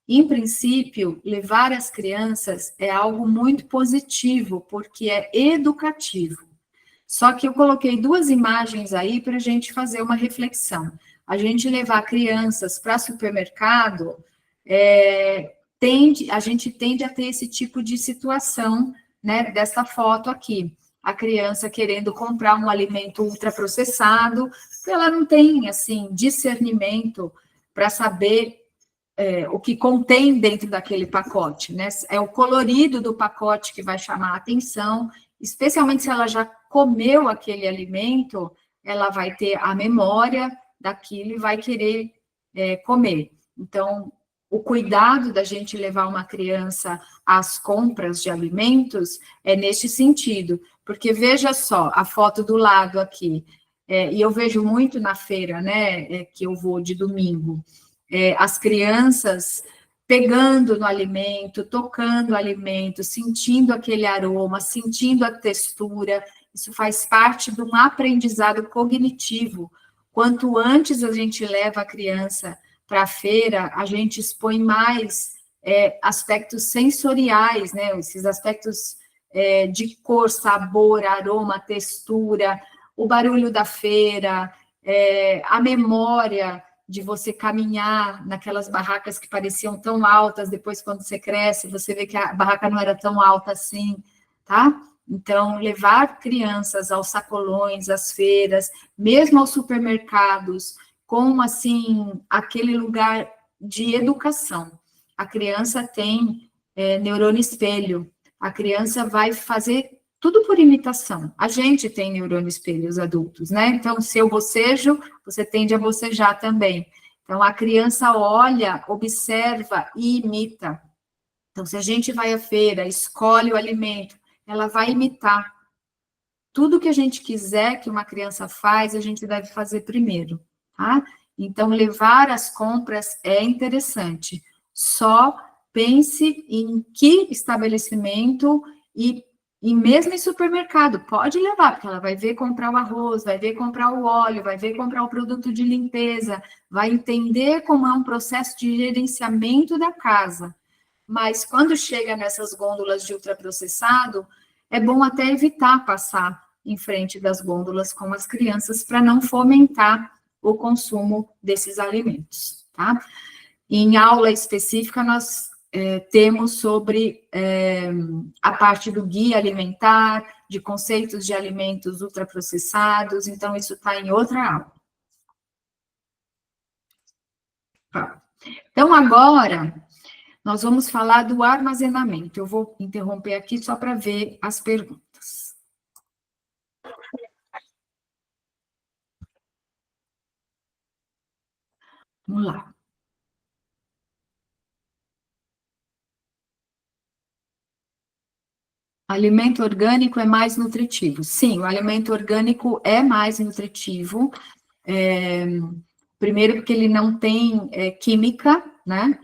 Em princípio, levar as crianças é algo muito positivo, porque é educativo. Só que eu coloquei 2 imagens aí para a gente fazer uma reflexão. A gente levar crianças para supermercado, a gente tende a ter esse tipo de situação, né, dessa foto aqui. A criança querendo comprar um alimento ultraprocessado, ela não tem, assim, discernimento para saber o que contém dentro daquele pacote, né? É o colorido do pacote que vai chamar a atenção, especialmente se ela já comeu aquele alimento, ela vai ter a memória daquilo e vai querer comer. Então, o cuidado da gente levar uma criança às compras de alimentos é neste sentido, porque veja só, a foto do lado aqui, e eu vejo muito na feira, né, que eu vou de domingo, as crianças pegando no alimento, tocando o alimento, sentindo aquele aroma, sentindo a textura, isso faz parte de um aprendizado cognitivo. Quanto antes a gente leva a criança para a feira, a gente expõe mais aspectos sensoriais, né? Esses aspectos de cor, sabor, aroma, textura, o barulho da feira, a memória de você caminhar naquelas barracas que pareciam tão altas, depois quando você cresce, você vê que a barraca não era tão alta assim, tá? Então, levar crianças aos sacolões, às feiras, mesmo aos supermercados, com, assim, aquele lugar de educação. A criança tem neurônio espelho, a criança vai fazer tudo por imitação. A gente tem neurônio espelho, os adultos, né? Então, se eu bocejo, você tende a bocejar também. Então, a criança olha, observa e imita. Então, se a gente vai à feira, escolhe o alimento, ela vai imitar. Tudo que a gente quiser que uma criança faz, a gente deve fazer primeiro, tá? Então, levar as compras é interessante. Só pense em que estabelecimento e mesmo em supermercado, pode levar, porque ela vai ver comprar o arroz, vai ver comprar o óleo, vai ver comprar o produto de limpeza, vai entender como é um processo de gerenciamento da casa. Mas quando chega nessas gôndolas de ultraprocessado, é bom até evitar passar em frente das gôndolas com as crianças para não fomentar o consumo desses alimentos, tá? Em aula específica, nós temos sobre a parte do guia alimentar, de conceitos de alimentos ultraprocessados, então isso está em outra aula. Tá. Então, agora, nós vamos falar do armazenamento. Eu vou interromper aqui só para ver as perguntas. Vamos lá. Alimento orgânico é mais nutritivo. Sim, o alimento orgânico é mais nutritivo. Primeiro, porque ele não tem química, né?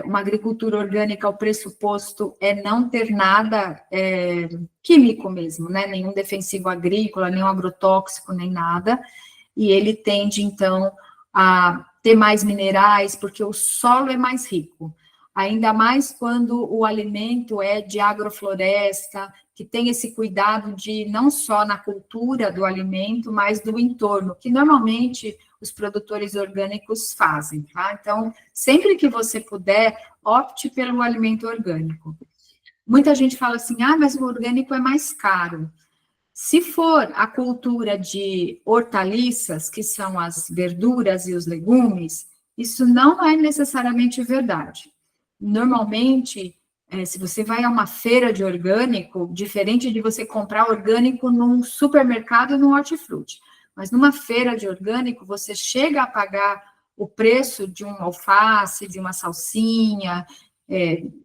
Uma agricultura orgânica, o pressuposto é não ter nada químico mesmo, né? Nenhum defensivo agrícola, nenhum agrotóxico, nem nada. E ele tende, então, a ter mais minerais, porque o solo é mais rico. Ainda mais quando o alimento é de agrofloresta, que tem esse cuidado de não só na cultura do alimento, mas do entorno, que normalmente os produtores orgânicos fazem, tá? Então, sempre que você puder, opte pelo alimento orgânico. Muita gente fala assim, mas o orgânico é mais caro. Se for a cultura de hortaliças, que são as verduras e os legumes, isso não é necessariamente verdade. Normalmente, se você vai a uma feira de orgânico, diferente de você comprar orgânico num supermercado, num hortifruti, mas numa feira de orgânico, você chega a pagar o preço de um alface, de uma salsinha,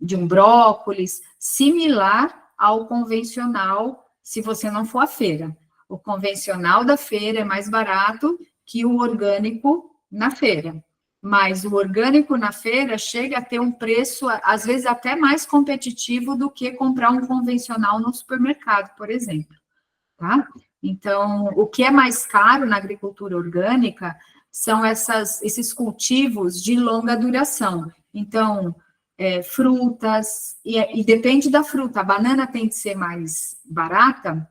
de um brócolis, similar ao convencional, se você não for à feira. O convencional da feira é mais barato que o orgânico na feira. Mas o orgânico na feira chega a ter um preço, às vezes, até mais competitivo do que comprar um convencional no supermercado, por exemplo. Tá? Então, o que é mais caro na agricultura orgânica são esses cultivos de longa duração. Então, frutas, e depende da fruta. A banana tem que ser mais barata,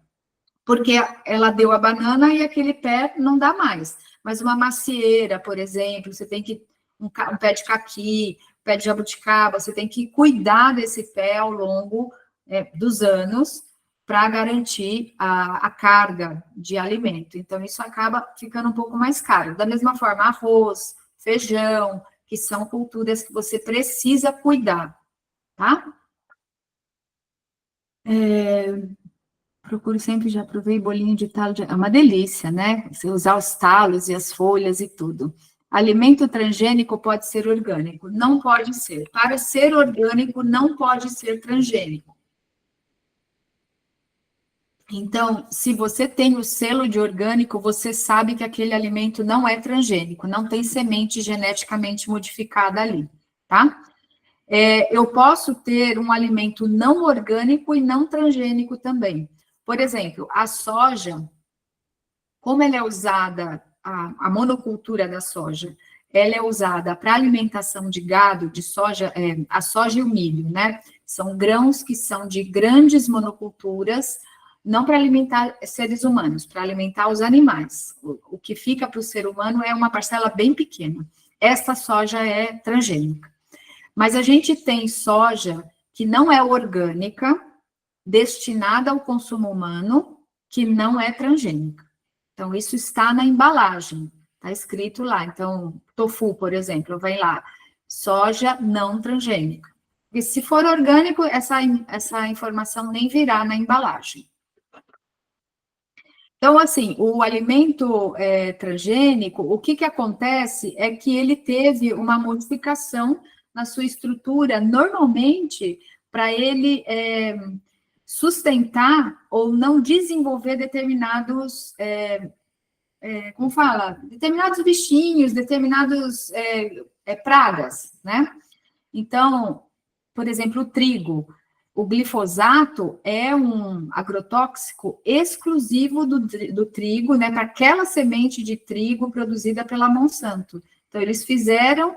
porque ela deu a banana e aquele pé não dá mais. Mas uma macieira, por exemplo, você tem que um pé de caqui, pé de jabuticaba, você tem que cuidar desse pé ao longo dos anos para garantir a carga de alimento. Então, isso acaba ficando um pouco mais caro. Da mesma forma, arroz, feijão, que são culturas que você precisa cuidar, tá? Procuro sempre, já provei bolinho de talo, é uma delícia, né? Você usar os talos e as folhas e tudo. Alimento transgênico pode ser orgânico? Não pode ser. Para ser orgânico, não pode ser transgênico. Então, se você tem o selo de orgânico, você sabe que aquele alimento não é transgênico, não tem semente geneticamente modificada ali, tá? Eu posso ter um alimento não orgânico e não transgênico também. Por exemplo, a soja, como ela é usada, a monocultura da soja, ela é usada para alimentação de gado, de soja, a soja e o milho, né? São grãos que são de grandes monoculturas, não para alimentar seres humanos, para alimentar os animais. O que fica para o ser humano é uma parcela bem pequena. Essa soja é transgênica. Mas a gente tem soja que não é orgânica, destinada ao consumo humano, que não é transgênica. Então, isso está na embalagem, está escrito lá. Então, tofu, por exemplo, vem lá, soja não transgênica. E se for orgânico, essa informação nem virá na embalagem. Então, assim, o alimento transgênico, o que acontece é que ele teve uma modificação na sua estrutura, normalmente, para ele sustentar ou não desenvolver determinados, como fala? Determinados bichinhos, determinados pragas, né? Então, por exemplo, o trigo. O glifosato é um agrotóxico exclusivo do trigo, né, para aquela semente de trigo produzida pela Monsanto. Então, eles fizeram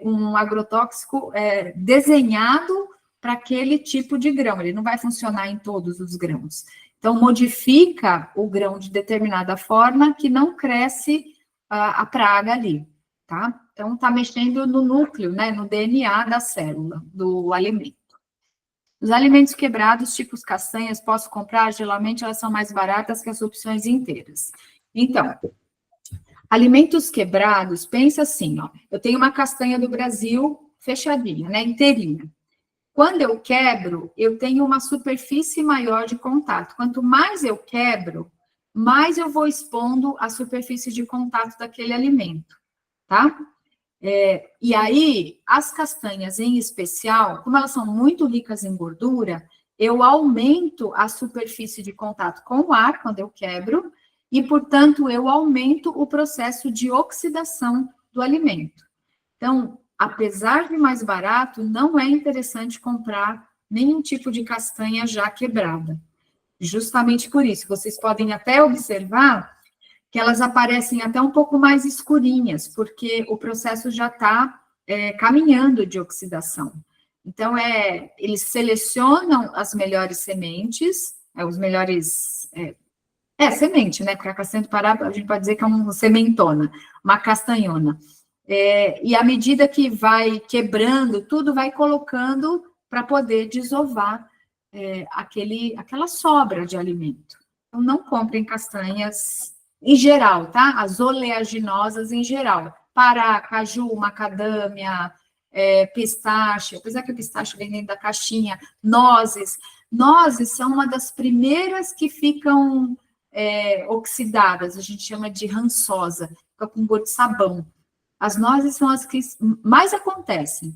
um agrotóxico desenhado para aquele tipo de grão, ele não vai funcionar em todos os grãos. Então, modifica o grão de determinada forma que não cresce a praga ali, tá? Então, está mexendo no núcleo, né, no DNA da célula, do alimento. Os alimentos quebrados, tipo castanhas, posso comprar? Geralmente, elas são mais baratas que as opções inteiras. Então, alimentos quebrados, pensa assim, ó, eu tenho uma castanha do Brasil fechadinha, né, inteirinha. Quando eu quebro, eu tenho uma superfície maior de contato. Quanto mais eu quebro, mais eu vou expondo a superfície de contato daquele alimento, tá? E aí, as castanhas em especial, como elas são muito ricas em gordura, eu aumento a superfície de contato com o ar quando eu quebro, e, portanto, eu aumento o processo de oxidação do alimento. Então, apesar de mais barato, não é interessante comprar nenhum tipo de castanha já quebrada. Justamente por isso, vocês podem até observar que elas aparecem até um pouco mais escurinhas, porque o processo já está caminhando de oxidação. Então, eles selecionam as melhores sementes, os melhores... semente, né? Porque a castanha do Pará, a gente pode dizer que é uma sementona, uma castanhona. E à medida que vai quebrando, tudo vai colocando para poder desovar aquela sobra de alimento. Então, não comprem castanhas em geral, tá? As oleaginosas em geral. Pará, caju, macadâmia, pistache, apesar que o pistache vem dentro da caixinha, nozes. Nozes são uma das primeiras que ficam oxidadas, a gente chama de rançosa, fica com gosto de sabão. As nozes são as que mais acontecem.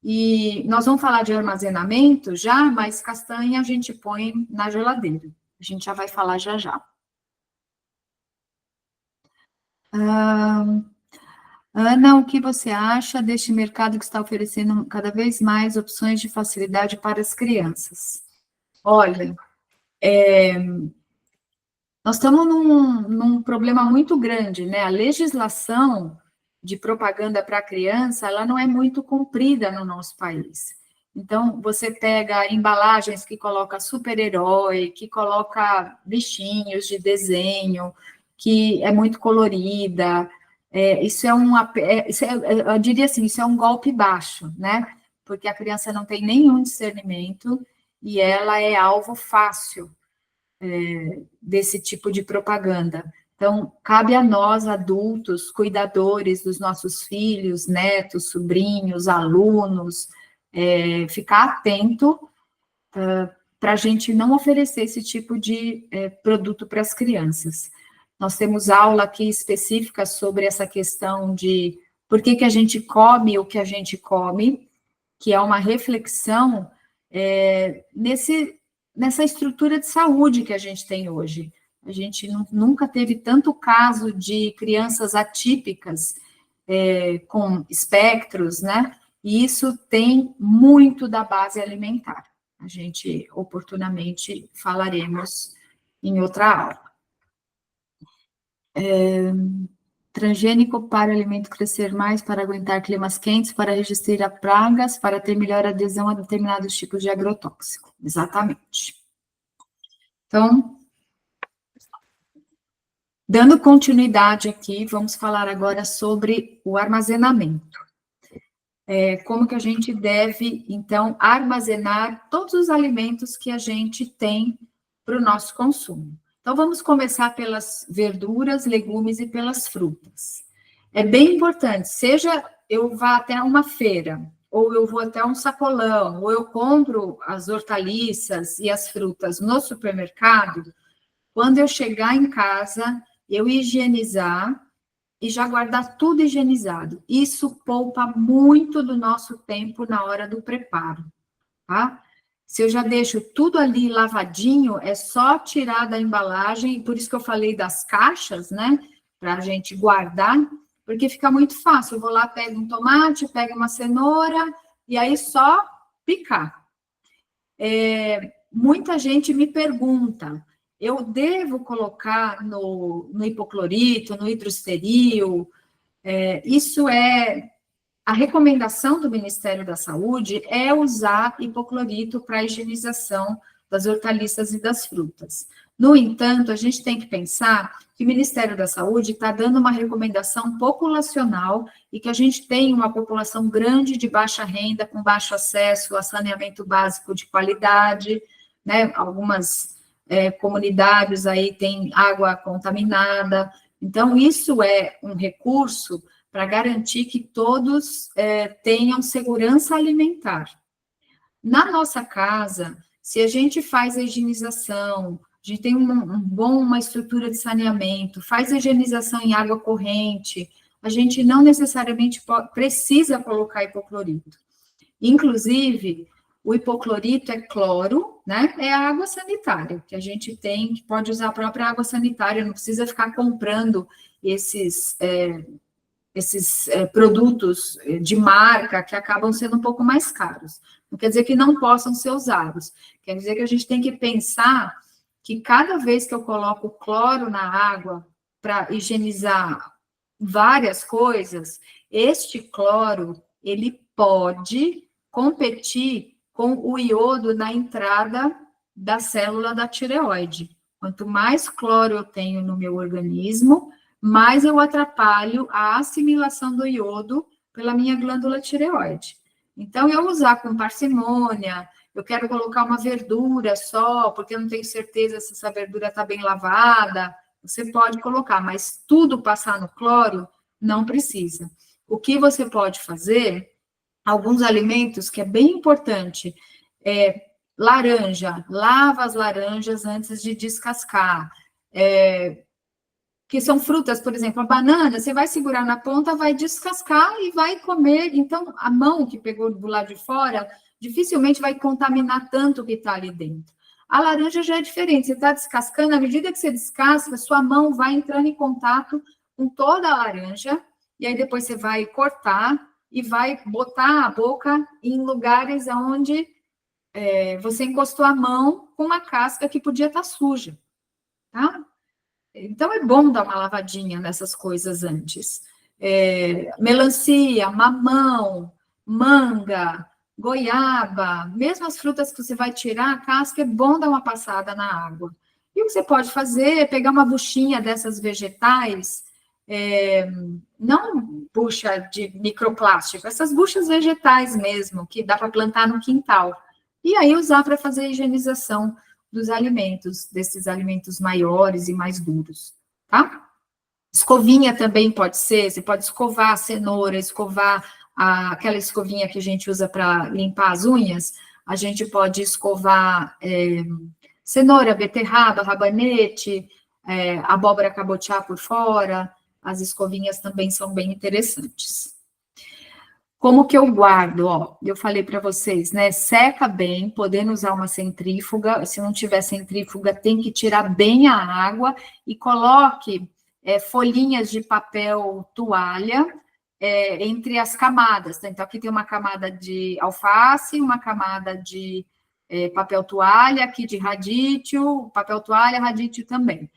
E nós vamos falar de armazenamento já, mas castanha a gente põe na geladeira. A gente já vai falar já já. Ana, o que você acha deste mercado que está oferecendo cada vez mais opções de facilidade para as crianças? Olha, nós estamos num problema muito grande, né? A legislação de propaganda para criança, ela não é muito cumprida no nosso país. Então, você pega embalagens que coloca super-herói, que coloca bichinhos de desenho, que é muito colorida. Eu diria assim, isso é um golpe baixo, né? Porque a criança não tem nenhum discernimento e ela é alvo fácil desse tipo de propaganda. Então, cabe a nós, adultos, cuidadores dos nossos filhos, netos, sobrinhos, alunos, ficar atento para a gente não oferecer esse tipo de produto para as crianças. Nós temos aula aqui específica sobre essa questão de por que a gente come o que a gente come, que é uma reflexão nessa estrutura de saúde que a gente tem hoje. A gente nunca teve tanto caso de crianças atípicas com espectros, né? E isso tem muito da base alimentar. A gente, oportunamente, falaremos em outra aula. Transgênico para o alimento crescer mais, para aguentar climas quentes, para resistir a pragas, para ter melhor adesão a determinados tipos de agrotóxico. Exatamente. Então, dando continuidade aqui, vamos falar agora sobre o armazenamento. Como que a gente deve, então, armazenar todos os alimentos que a gente tem para o nosso consumo. Então, vamos começar pelas verduras, legumes e pelas frutas. É bem importante, seja eu vá até uma feira, ou eu vou até um sacolão, ou eu compro as hortaliças e as frutas no supermercado, quando eu chegar em casa, eu higienizar e já guardar tudo higienizado. Isso poupa muito do nosso tempo na hora do preparo, tá? Se eu já deixo tudo ali lavadinho, é só tirar da embalagem, por isso que eu falei das caixas, né? Para a gente guardar, porque fica muito fácil. Eu vou lá, pego um tomate, pego uma cenoura, e aí só picar. Muita gente me pergunta, eu devo colocar no hipoclorito, no hidrosteril? Isso a recomendação do Ministério da Saúde é usar hipoclorito para higienização das hortaliças e das frutas. No entanto, a gente tem que pensar que o Ministério da Saúde está dando uma recomendação populacional e que a gente tem uma população grande de baixa renda, com baixo acesso a saneamento básico de qualidade, né? Algumas comunidades aí têm água contaminada. Então, isso é um recurso para garantir que todos tenham segurança alimentar. Na nossa casa, se a gente faz a higienização, a gente tem uma estrutura de saneamento, faz a higienização em água corrente, a gente não necessariamente precisa colocar hipoclorito. Inclusive, o hipoclorito é cloro, né? É a água sanitária que a gente tem, que pode usar a própria água sanitária, não precisa ficar comprando esses produtos de marca que acabam sendo um pouco mais caros. Não quer dizer que não possam ser usados, quer dizer que a gente tem que pensar que cada vez que eu coloco cloro na água, para higienizar várias coisas, este cloro, ele pode competir com o iodo na entrada da célula da tireoide. Quanto mais cloro eu tenho no meu organismo, mais eu atrapalho a assimilação do iodo pela minha glândula tireoide. Então, eu usar com parcimônia, eu quero colocar uma verdura só, porque eu não tenho certeza se essa verdura está bem lavada, você pode colocar, mas tudo passar no cloro, não precisa. O que você pode fazer, alguns alimentos que é bem importante, laranja, lava as laranjas antes de descascar, que são frutas, por exemplo, a banana, você vai segurar na ponta, vai descascar e vai comer, então a mão que pegou do lado de fora, dificilmente vai contaminar tanto o que está ali dentro. A laranja já é diferente, você está descascando, à medida que você descasca, sua mão vai entrando em contato com toda a laranja, e aí depois você vai cortar e vai botar a boca em lugares onde você encostou a mão com uma casca que podia estar suja, tá? Então, é bom dar uma lavadinha nessas coisas antes. Melancia, mamão, manga, goiaba, mesmo as frutas que você vai tirar a casca, é bom dar uma passada na água. E o que você pode fazer é pegar uma buchinha dessas vegetais, não bucha de microplástico, essas buchas vegetais mesmo, que dá para plantar no quintal. E aí usar para fazer a higienização dos alimentos, desses alimentos maiores e mais duros, tá? Escovinha também pode ser, você pode escovar a cenoura, escovar aquela escovinha que a gente usa para limpar as unhas, a gente pode escovar cenoura, beterraba, rabanete, abóbora cabotiá por fora, as escovinhas também são bem interessantes. Como que eu guardo? Ó, eu falei para vocês, né? Seca bem, podendo usar uma centrífuga. Se não tiver centrífuga, tem que tirar bem a água e coloque folhinhas de papel toalha entre as camadas. Tá? Então, aqui tem uma camada de alface, uma camada de papel toalha, aqui de radítio, papel toalha, radítio também.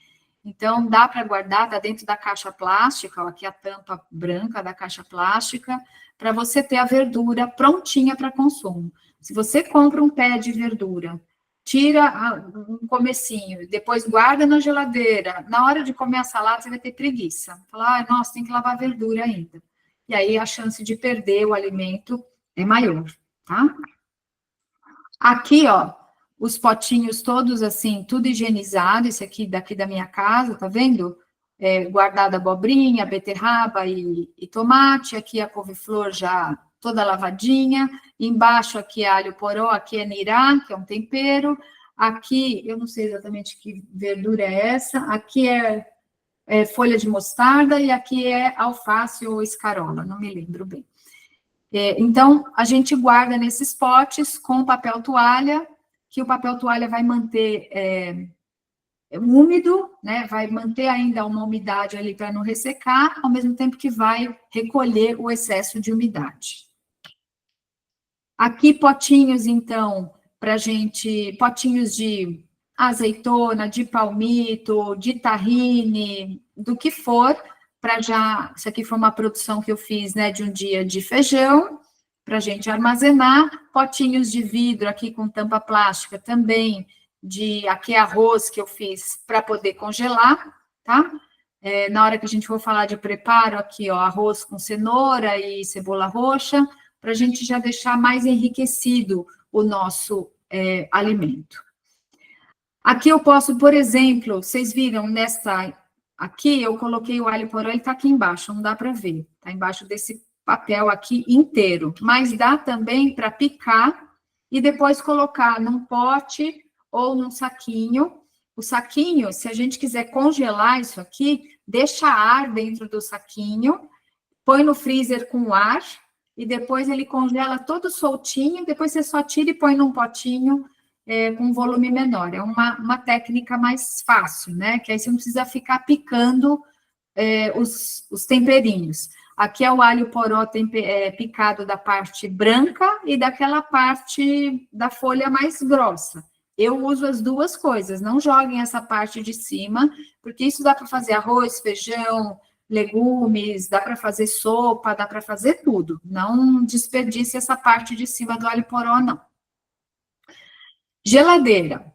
Então, dá para guardar, tá dentro da caixa plástica, ó, aqui a tampa branca da caixa plástica, para você ter a verdura prontinha para consumo. Se você compra um pé de verdura, tira um comecinho, depois guarda na geladeira, na hora de comer a salada, você vai ter preguiça. Falar, nossa, tem que lavar a verdura ainda. E aí a chance de perder o alimento é maior, tá? Aqui, ó, os potinhos todos assim, tudo higienizado, esse aqui daqui da minha casa, tá vendo? Guardada abobrinha, beterraba e tomate, aqui a couve-flor já toda lavadinha, embaixo aqui é alho poró, aqui é nirá, que é um tempero, aqui, eu não sei exatamente que verdura é essa, aqui é folha de mostarda e aqui é alface ou escarola, não me lembro bem. Então, a gente guarda nesses potes com papel toalha, que o papel toalha vai manter úmido, né? Vai manter ainda uma umidade ali para não ressecar, ao mesmo tempo que vai recolher o excesso de umidade. Aqui, potinhos, então, para gente, potinhos de azeitona, de palmito, de tahine, do que for, para já, isso aqui foi uma produção que eu fiz, né, de um dia de feijão, para a gente armazenar, potinhos de vidro aqui com tampa plástica também, aqui é arroz que eu fiz para poder congelar, tá? Na hora que a gente for falar de preparo, aqui, ó, arroz com cenoura e cebola roxa, para a gente já deixar mais enriquecido o nosso alimento. Aqui eu posso, por exemplo, vocês viram aqui eu coloquei o alho poró, ele está aqui embaixo, não dá para ver, está embaixo desse papel aqui inteiro, mas dá também para picar e depois colocar num pote ou num saquinho. O saquinho, se a gente quiser congelar isso aqui, deixa ar dentro do saquinho, põe no freezer com ar e depois ele congela todo soltinho, depois você só tira e põe num potinho com volume menor. É uma técnica mais fácil, né? Que aí você não precisa ficar picando os temperinhos. Aqui é o alho poró picado da parte branca e daquela parte da folha mais grossa. eu uso as duas coisas, não joguem essa parte de cima, porque isso dá para fazer arroz, feijão, legumes, dá para fazer sopa, dá para fazer tudo. Não desperdice essa parte de cima do alho poró, não. Geladeira.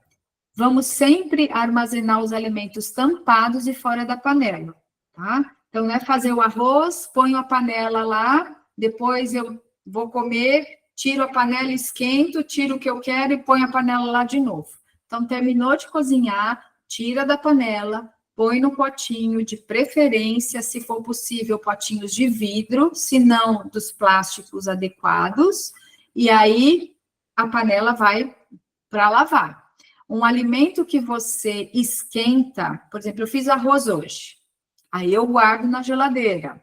Vamos sempre armazenar os alimentos tampados e fora da panela, tá? Então, não é fazer o arroz, ponho a panela lá, depois eu vou comer, tiro a panela, esquento, tiro o que eu quero e ponho a panela lá de novo. Então, terminou de cozinhar, tira da panela, põe no potinho, de preferência, se for possível, potinhos de vidro, se não, dos plásticos adequados, e aí a panela vai para lavar. Um alimento que você esquenta, por exemplo, eu fiz arroz hoje, aí eu guardo na geladeira.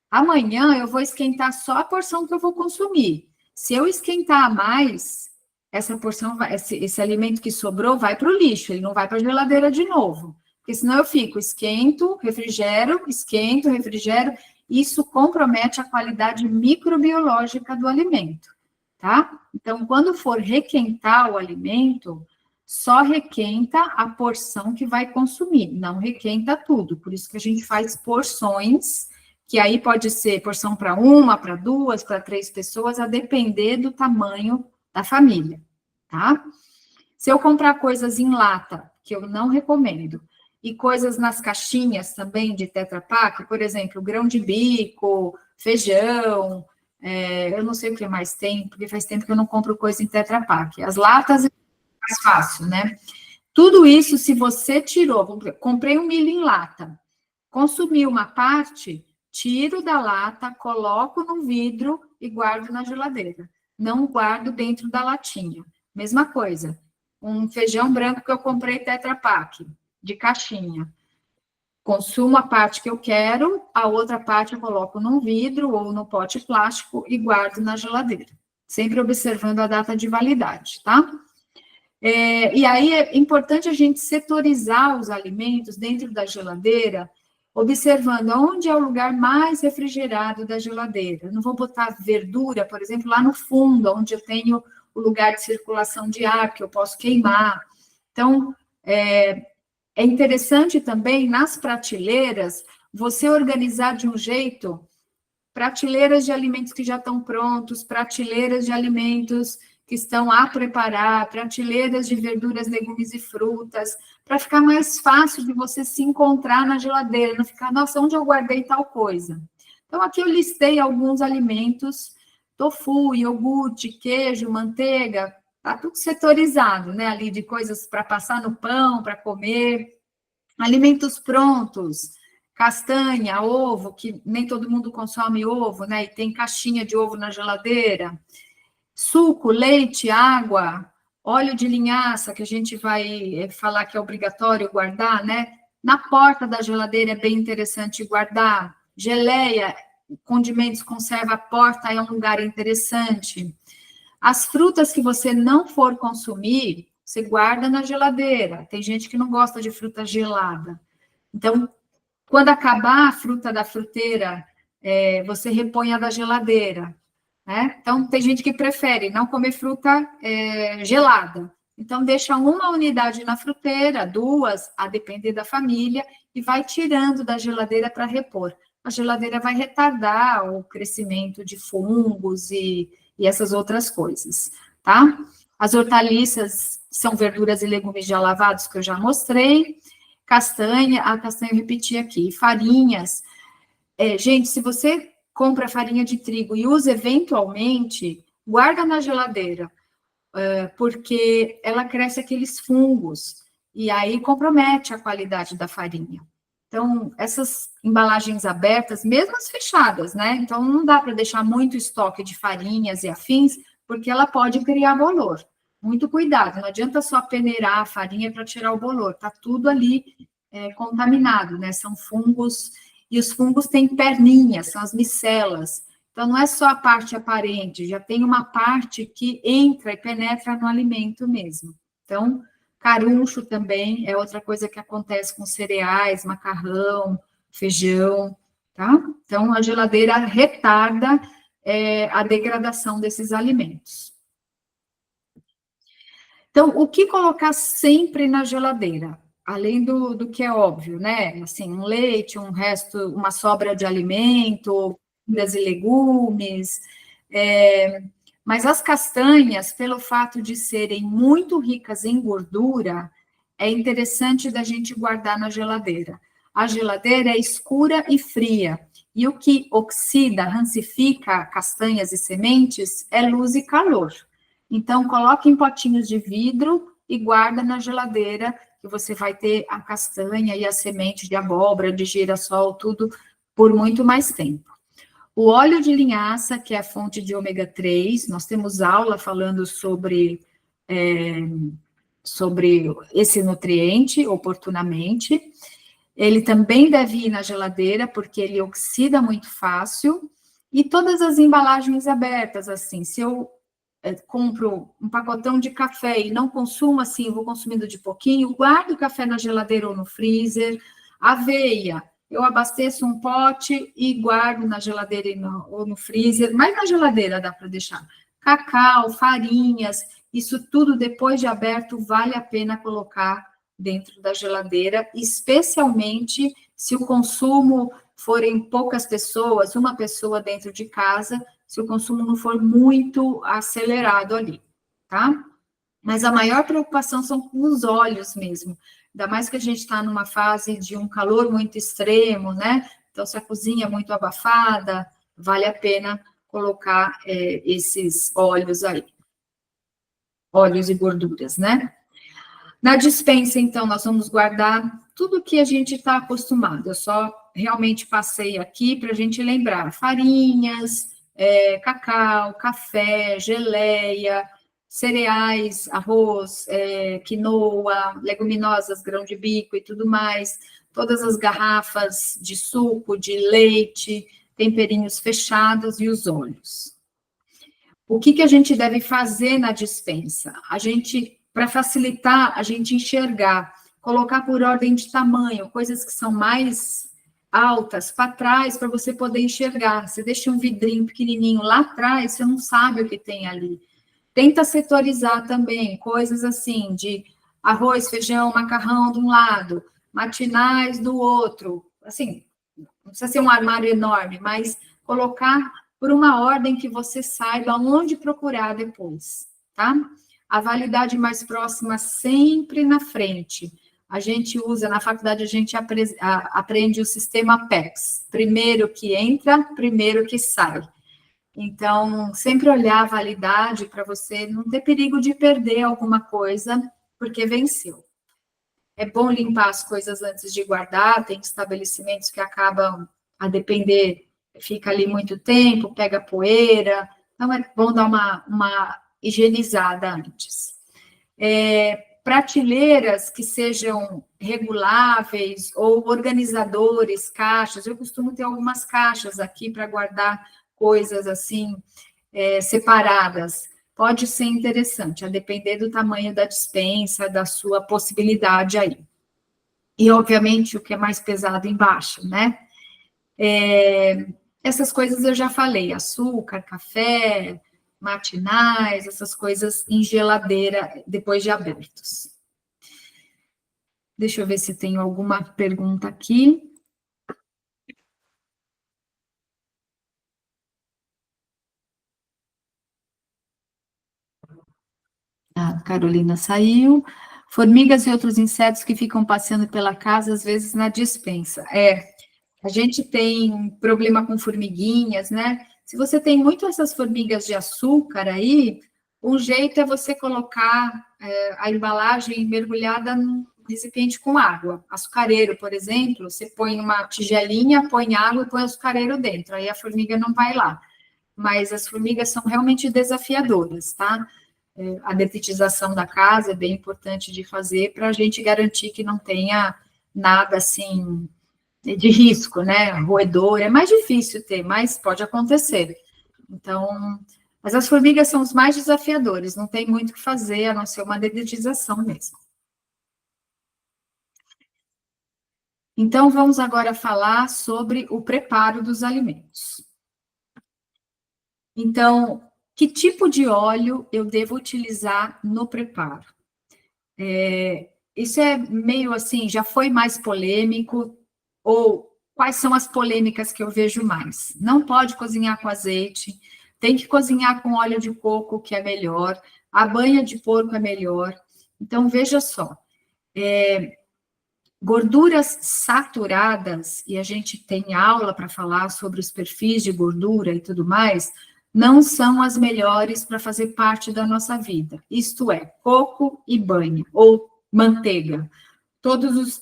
Amanhã eu vou esquentar só a porção que eu vou consumir. Se eu esquentar mais, essa porção, esse alimento que sobrou vai para o lixo, ele não vai para a geladeira de novo. Porque senão eu fico, esquento, refrigero, isso compromete a qualidade microbiológica do alimento, tá? Então, quando for requentar o alimento, só requenta a porção que vai consumir, não requenta tudo. Por isso que a gente faz porções, que aí pode ser porção para uma, para duas, para três pessoas, a depender do tamanho da família, tá? Se eu comprar coisas em lata, que eu não recomendo, e coisas nas caixinhas também de Tetra Pak, por exemplo, grão de bico, feijão, eu não sei o que mais tem, porque faz tempo que eu não compro coisa em Tetra Pak. As latas é mais fácil, né? Tudo isso, se você tirou, comprei um milho em lata, consumi uma parte, tiro da lata, coloco no vidro e guardo na geladeira. Não guardo dentro da latinha. Mesma coisa, um feijão branco que eu comprei Tetra Pak, de caixinha. Consumo a parte que eu quero, a outra parte eu coloco num vidro ou no pote plástico e guardo na geladeira. Sempre observando a data de validade, tá? E aí é importante a gente setorizar os alimentos dentro da geladeira, observando onde é o lugar mais refrigerado da geladeira. Eu não vou botar verdura, por exemplo, lá no fundo, onde eu tenho o lugar de circulação de ar, que eu posso queimar. Então, é interessante também, nas prateleiras, você organizar de um jeito, prateleiras de alimentos que já estão prontos, prateleiras de alimentos que estão a preparar, prateleiras de verduras, legumes e frutas, para ficar mais fácil de você se encontrar na geladeira, não ficar, nossa, onde eu guardei tal coisa? Então, aqui eu listei alguns alimentos, tofu, iogurte, queijo, manteiga, tá tudo setorizado, né, ali de coisas para passar no pão, para comer, alimentos prontos, castanha, ovo, que nem todo mundo consome ovo, né, e tem caixinha de ovo na geladeira, suco, leite, água, óleo de linhaça, que a gente vai falar que é obrigatório guardar, né? Na porta da geladeira é bem interessante guardar. Geleia, condimentos, conserva, a porta é um lugar interessante. As frutas que você não for consumir, você guarda na geladeira. Tem gente que não gosta de fruta gelada. Então, quando acabar a fruta da fruteira, você repõe a da geladeira. Né? Então, tem gente que prefere não comer fruta gelada. Então, deixa uma unidade na fruteira, duas, a depender da família, e vai tirando da geladeira para repor. A geladeira vai retardar o crescimento de fungos e essas outras coisas, tá? As hortaliças são verduras e legumes já lavados, que eu já mostrei. Castanha, a castanha eu repeti aqui. Farinhas. Gente, se você compra farinha de trigo e usa eventualmente, guarda na geladeira, porque ela cresce aqueles fungos, e aí compromete a qualidade da farinha. Então, essas embalagens abertas, mesmo as fechadas, né? Então, não dá para deixar muito estoque de farinhas e afins, porque ela pode criar bolor. Muito cuidado, não adianta só peneirar a farinha para tirar o bolor, tá tudo ali contaminado, né? São fungos. E os fungos têm perninhas, são as micelas. Então, não é só a parte aparente, já tem uma parte que entra e penetra no alimento mesmo. Então, caruncho também é outra coisa que acontece com cereais, macarrão, feijão, tá? Então, a geladeira retarda a degradação desses alimentos. Então, o que colocar sempre na geladeira? Além do que é óbvio, né? Assim, um leite, um resto, uma sobra de alimento, frutas e legumes. Mas as castanhas, pelo fato de serem muito ricas em gordura, é interessante da gente guardar na geladeira. A geladeira é escura e fria, e o que oxida, rancifica castanhas e sementes é luz e calor. Então, coloque em potinhos de vidro e guarda na geladeira, que você vai ter a castanha e a semente de abóbora, de girassol, tudo por muito mais tempo. O óleo de linhaça, que é a fonte de ômega 3, nós temos aula falando sobre esse nutriente oportunamente. Ele também deve ir na geladeira, porque ele oxida muito fácil. E todas as embalagens abertas, assim, se eu compro um pacotão de café e não consumo assim, vou consumindo de pouquinho, guardo o café na geladeira ou no freezer. Aveia, eu abasteço um pote e guardo na geladeira ou no freezer, mas na geladeira dá para deixar. Cacau, farinhas, isso tudo depois de aberto vale a pena colocar dentro da geladeira, especialmente se o consumo forem poucas pessoas, uma pessoa dentro de casa, se o consumo não for muito acelerado ali, tá? Mas a maior preocupação são com os olhos mesmo, ainda mais que a gente está numa fase de um calor muito extremo, né? Então, se a cozinha é muito abafada, vale a pena colocar esses óleos aí, óleos e gorduras, né? Na despensa, então, nós vamos guardar tudo que a gente está acostumado. Eu só realmente passei aqui para a gente lembrar: farinhas, cacau, café, geleia, cereais, arroz, quinoa, leguminosas, grão de bico e tudo mais, todas as garrafas de suco, de leite, temperinhos fechados e os óleos. O que a gente deve fazer na despensa? Para facilitar a gente enxergar, colocar por ordem de tamanho, coisas que são mais altas para trás, para você poder enxergar. Você deixa um vidrinho pequenininho lá atrás, você não sabe o que tem ali. Tenta setorizar também, coisas assim, de arroz, feijão, macarrão de um lado, matinais do outro. Assim, não precisa ser um armário enorme, mas colocar por uma ordem que você saiba onde procurar depois, tá? A validade mais próxima sempre na frente. A gente usa, na faculdade, a gente aprende o sistema PEX. Primeiro que entra, primeiro que sai. Então, sempre olhar a validade para você não ter perigo de perder alguma coisa, porque venceu. É bom limpar as coisas antes de guardar, tem estabelecimentos que acabam, a depender, fica ali muito tempo, pega poeira, então é bom dar uma higienizada antes. Prateleiras que sejam reguláveis ou organizadores, caixas, eu costumo ter algumas caixas aqui para guardar coisas assim, separadas. Pode ser interessante, a depender do tamanho da despensa, da sua possibilidade aí. E, obviamente, o que é mais pesado embaixo, né? Essas coisas eu já falei, açúcar, café, matinais, essas coisas em geladeira, depois de abertos. Deixa eu ver se tenho alguma pergunta aqui. A Carolina saiu. Formigas e outros insetos que ficam passeando pela casa, às vezes na despensa. A gente tem problema com formiguinhas, né? Se você tem muito essas formigas de açúcar aí, um jeito é você colocar a embalagem mergulhada num recipiente com água. Açucareiro, por exemplo, você põe uma tigelinha, põe água e põe açucareiro dentro, aí a formiga não vai lá. Mas as formigas são realmente desafiadoras, tá? A detetização da casa é bem importante de fazer para a gente garantir que não tenha nada assim de risco, né? Roedor é mais difícil ter, mas pode acontecer. Então, mas as formigas são os mais desafiadores, não tem muito o que fazer, a não ser uma dedetização mesmo. Então, vamos agora falar sobre o preparo dos alimentos. Então, que tipo de óleo eu devo utilizar no preparo? Isso é meio assim, já foi mais polêmico, ou quais são as polêmicas que eu vejo mais? Não pode cozinhar com azeite, tem que cozinhar com óleo de coco, que é melhor, a banha de porco é melhor. Então, veja só, gorduras saturadas, e a gente tem aula para falar sobre os perfis de gordura e tudo mais, não são as melhores para fazer parte da nossa vida. Isto é, coco e banha, ou manteiga. Todos os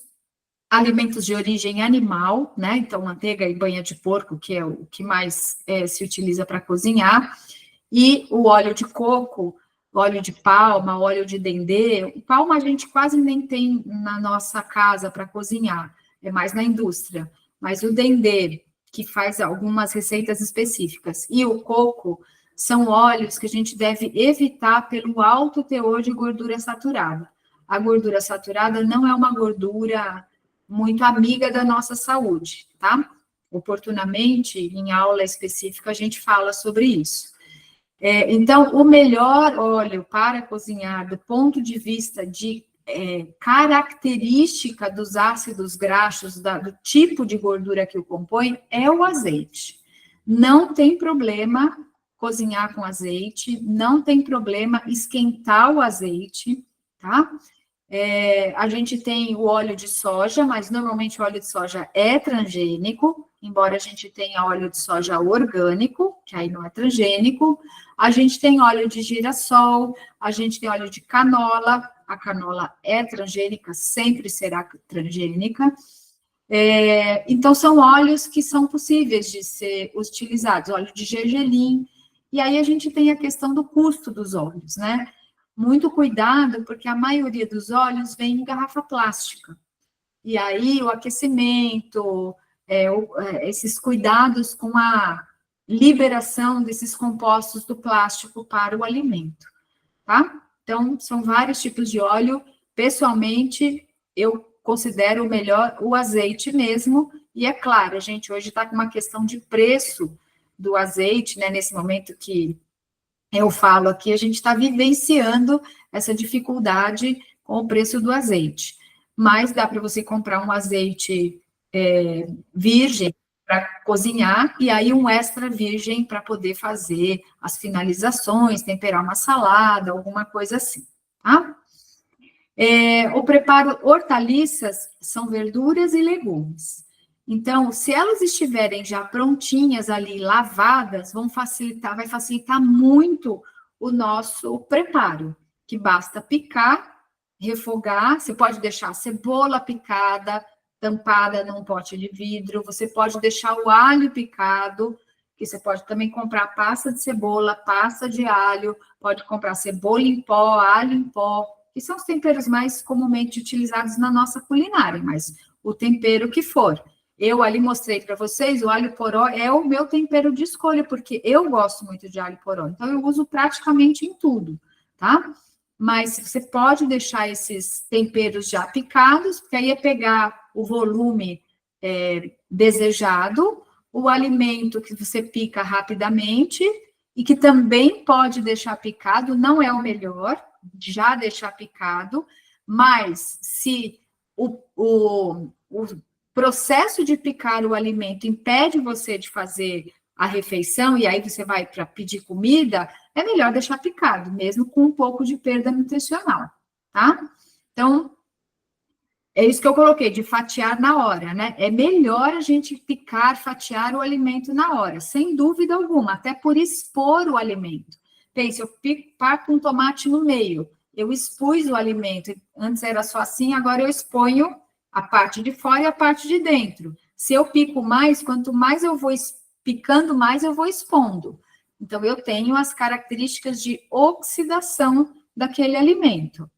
alimentos de origem animal, né? Então, manteiga e banha de porco, que é o que mais se utiliza para cozinhar, e o óleo de coco, óleo de palma, óleo de dendê. O palma a gente quase nem tem na nossa casa para cozinhar, é mais na indústria. Mas o dendê, que faz algumas receitas específicas, e o coco, são óleos que a gente deve evitar pelo alto teor de gordura saturada. A gordura saturada não é uma gordura muito amiga da nossa saúde, tá? Oportunamente, em aula específica, a gente fala sobre isso. Então, o melhor óleo para cozinhar, do ponto de vista de característica dos ácidos graxos, do tipo de gordura que o compõe, é o azeite. Não tem problema cozinhar com azeite, não tem problema esquentar o azeite, tá? A gente tem o óleo de soja, mas normalmente o óleo de soja é transgênico, embora a gente tenha óleo de soja orgânico, que aí não é transgênico. A gente tem óleo de girassol, a gente tem óleo de canola, a canola é transgênica, sempre será transgênica. Então, são óleos que são possíveis de ser utilizados, óleo de gergelim. E aí a gente tem a questão do custo dos óleos, né? Muito cuidado, porque a maioria dos óleos vem em garrafa plástica. E aí o aquecimento, esses cuidados com a liberação desses compostos do plástico para o alimento, tá? Então, são vários tipos de óleo. Pessoalmente, eu considero o melhor o azeite mesmo. E é claro, a gente hoje está com uma questão de preço do azeite, né? Nesse momento que eu falo aqui, a gente está vivenciando essa dificuldade com o preço do azeite. Mas dá para você comprar um azeite virgem para cozinhar, e aí um extra virgem para poder fazer as finalizações, temperar uma salada, alguma coisa assim, tá? O preparo hortaliças são verduras e legumes. Então, se elas estiverem já prontinhas ali, lavadas, vai facilitar muito o nosso preparo, que basta picar, refogar, você pode deixar a cebola picada, tampada num pote de vidro, você pode deixar o alho picado, que você pode também comprar pasta de cebola, pasta de alho, pode comprar cebola em pó, alho em pó, que são os temperos mais comumente utilizados na nossa culinária, mas o tempero que for. Eu ali mostrei para vocês, o alho poró é o meu tempero de escolha, porque eu gosto muito de alho poró, então eu uso praticamente em tudo, tá? Mas você pode deixar esses temperos já picados, porque aí é pegar o volume desejado, o alimento que você pica rapidamente, e que também pode deixar picado, não é o melhor, já deixar picado, mas se o processo de picar o alimento impede você de fazer a refeição, e aí você vai para pedir comida, é melhor deixar picado, mesmo com um pouco de perda nutricional, tá? Então, é isso que eu coloquei, de fatiar na hora, né? É melhor a gente picar, fatiar o alimento na hora, sem dúvida alguma, até por expor o alimento. Pense, eu parto um tomate no meio, eu expus o alimento, antes era só assim, agora eu exponho a parte de fora e a parte de dentro. Se eu pico mais, quanto mais eu vou picando, mais eu vou expondo. Então, eu tenho as características de oxidação daquele alimento.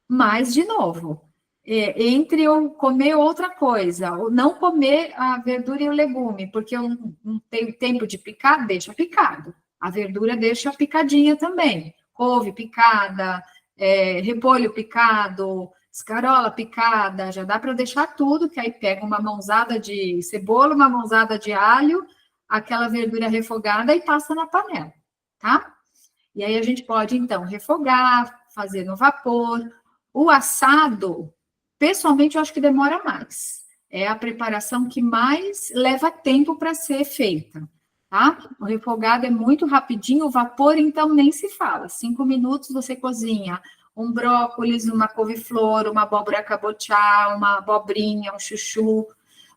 Mas, de novo, entre eu comer outra coisa, ou não comer a verdura e o legume, porque eu não tenho tempo de picar, deixa picado. A verdura deixa picadinha também. Couve picada, repolho picado, escarola picada, já dá para deixar tudo, que aí pega uma mãozada de cebola, uma mãozada de alho, aquela verdura refogada e passa na panela, tá? E aí a gente pode, então, refogar, fazer no vapor, O assado, pessoalmente, eu acho que demora mais. É a preparação que mais leva tempo para ser feita, tá? O refogado é muito rapidinho, o vapor, então, nem se fala. 5 minutos você cozinha um brócolis, uma couve-flor, uma abóbora cabotiá, uma abobrinha, um chuchu,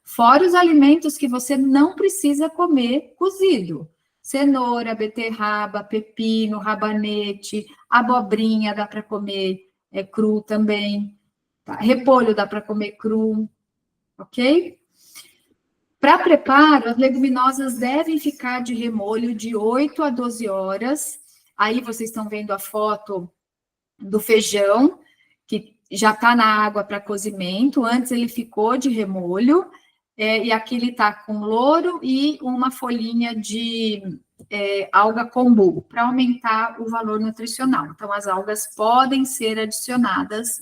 fora os alimentos que você não precisa comer cozido. Cenoura, beterraba, pepino, rabanete, abobrinha dá para comer cru também. Tá? Repolho dá para comer cru, ok? Para preparo, as leguminosas devem ficar de remolho de 8 a 12 horas. Aí vocês estão vendo a foto do feijão, que já está na água para cozimento. Antes ele ficou de remolho, e aqui ele está com louro e uma folhinha de alga kombu, para aumentar o valor nutricional. Então, as algas podem ser adicionadas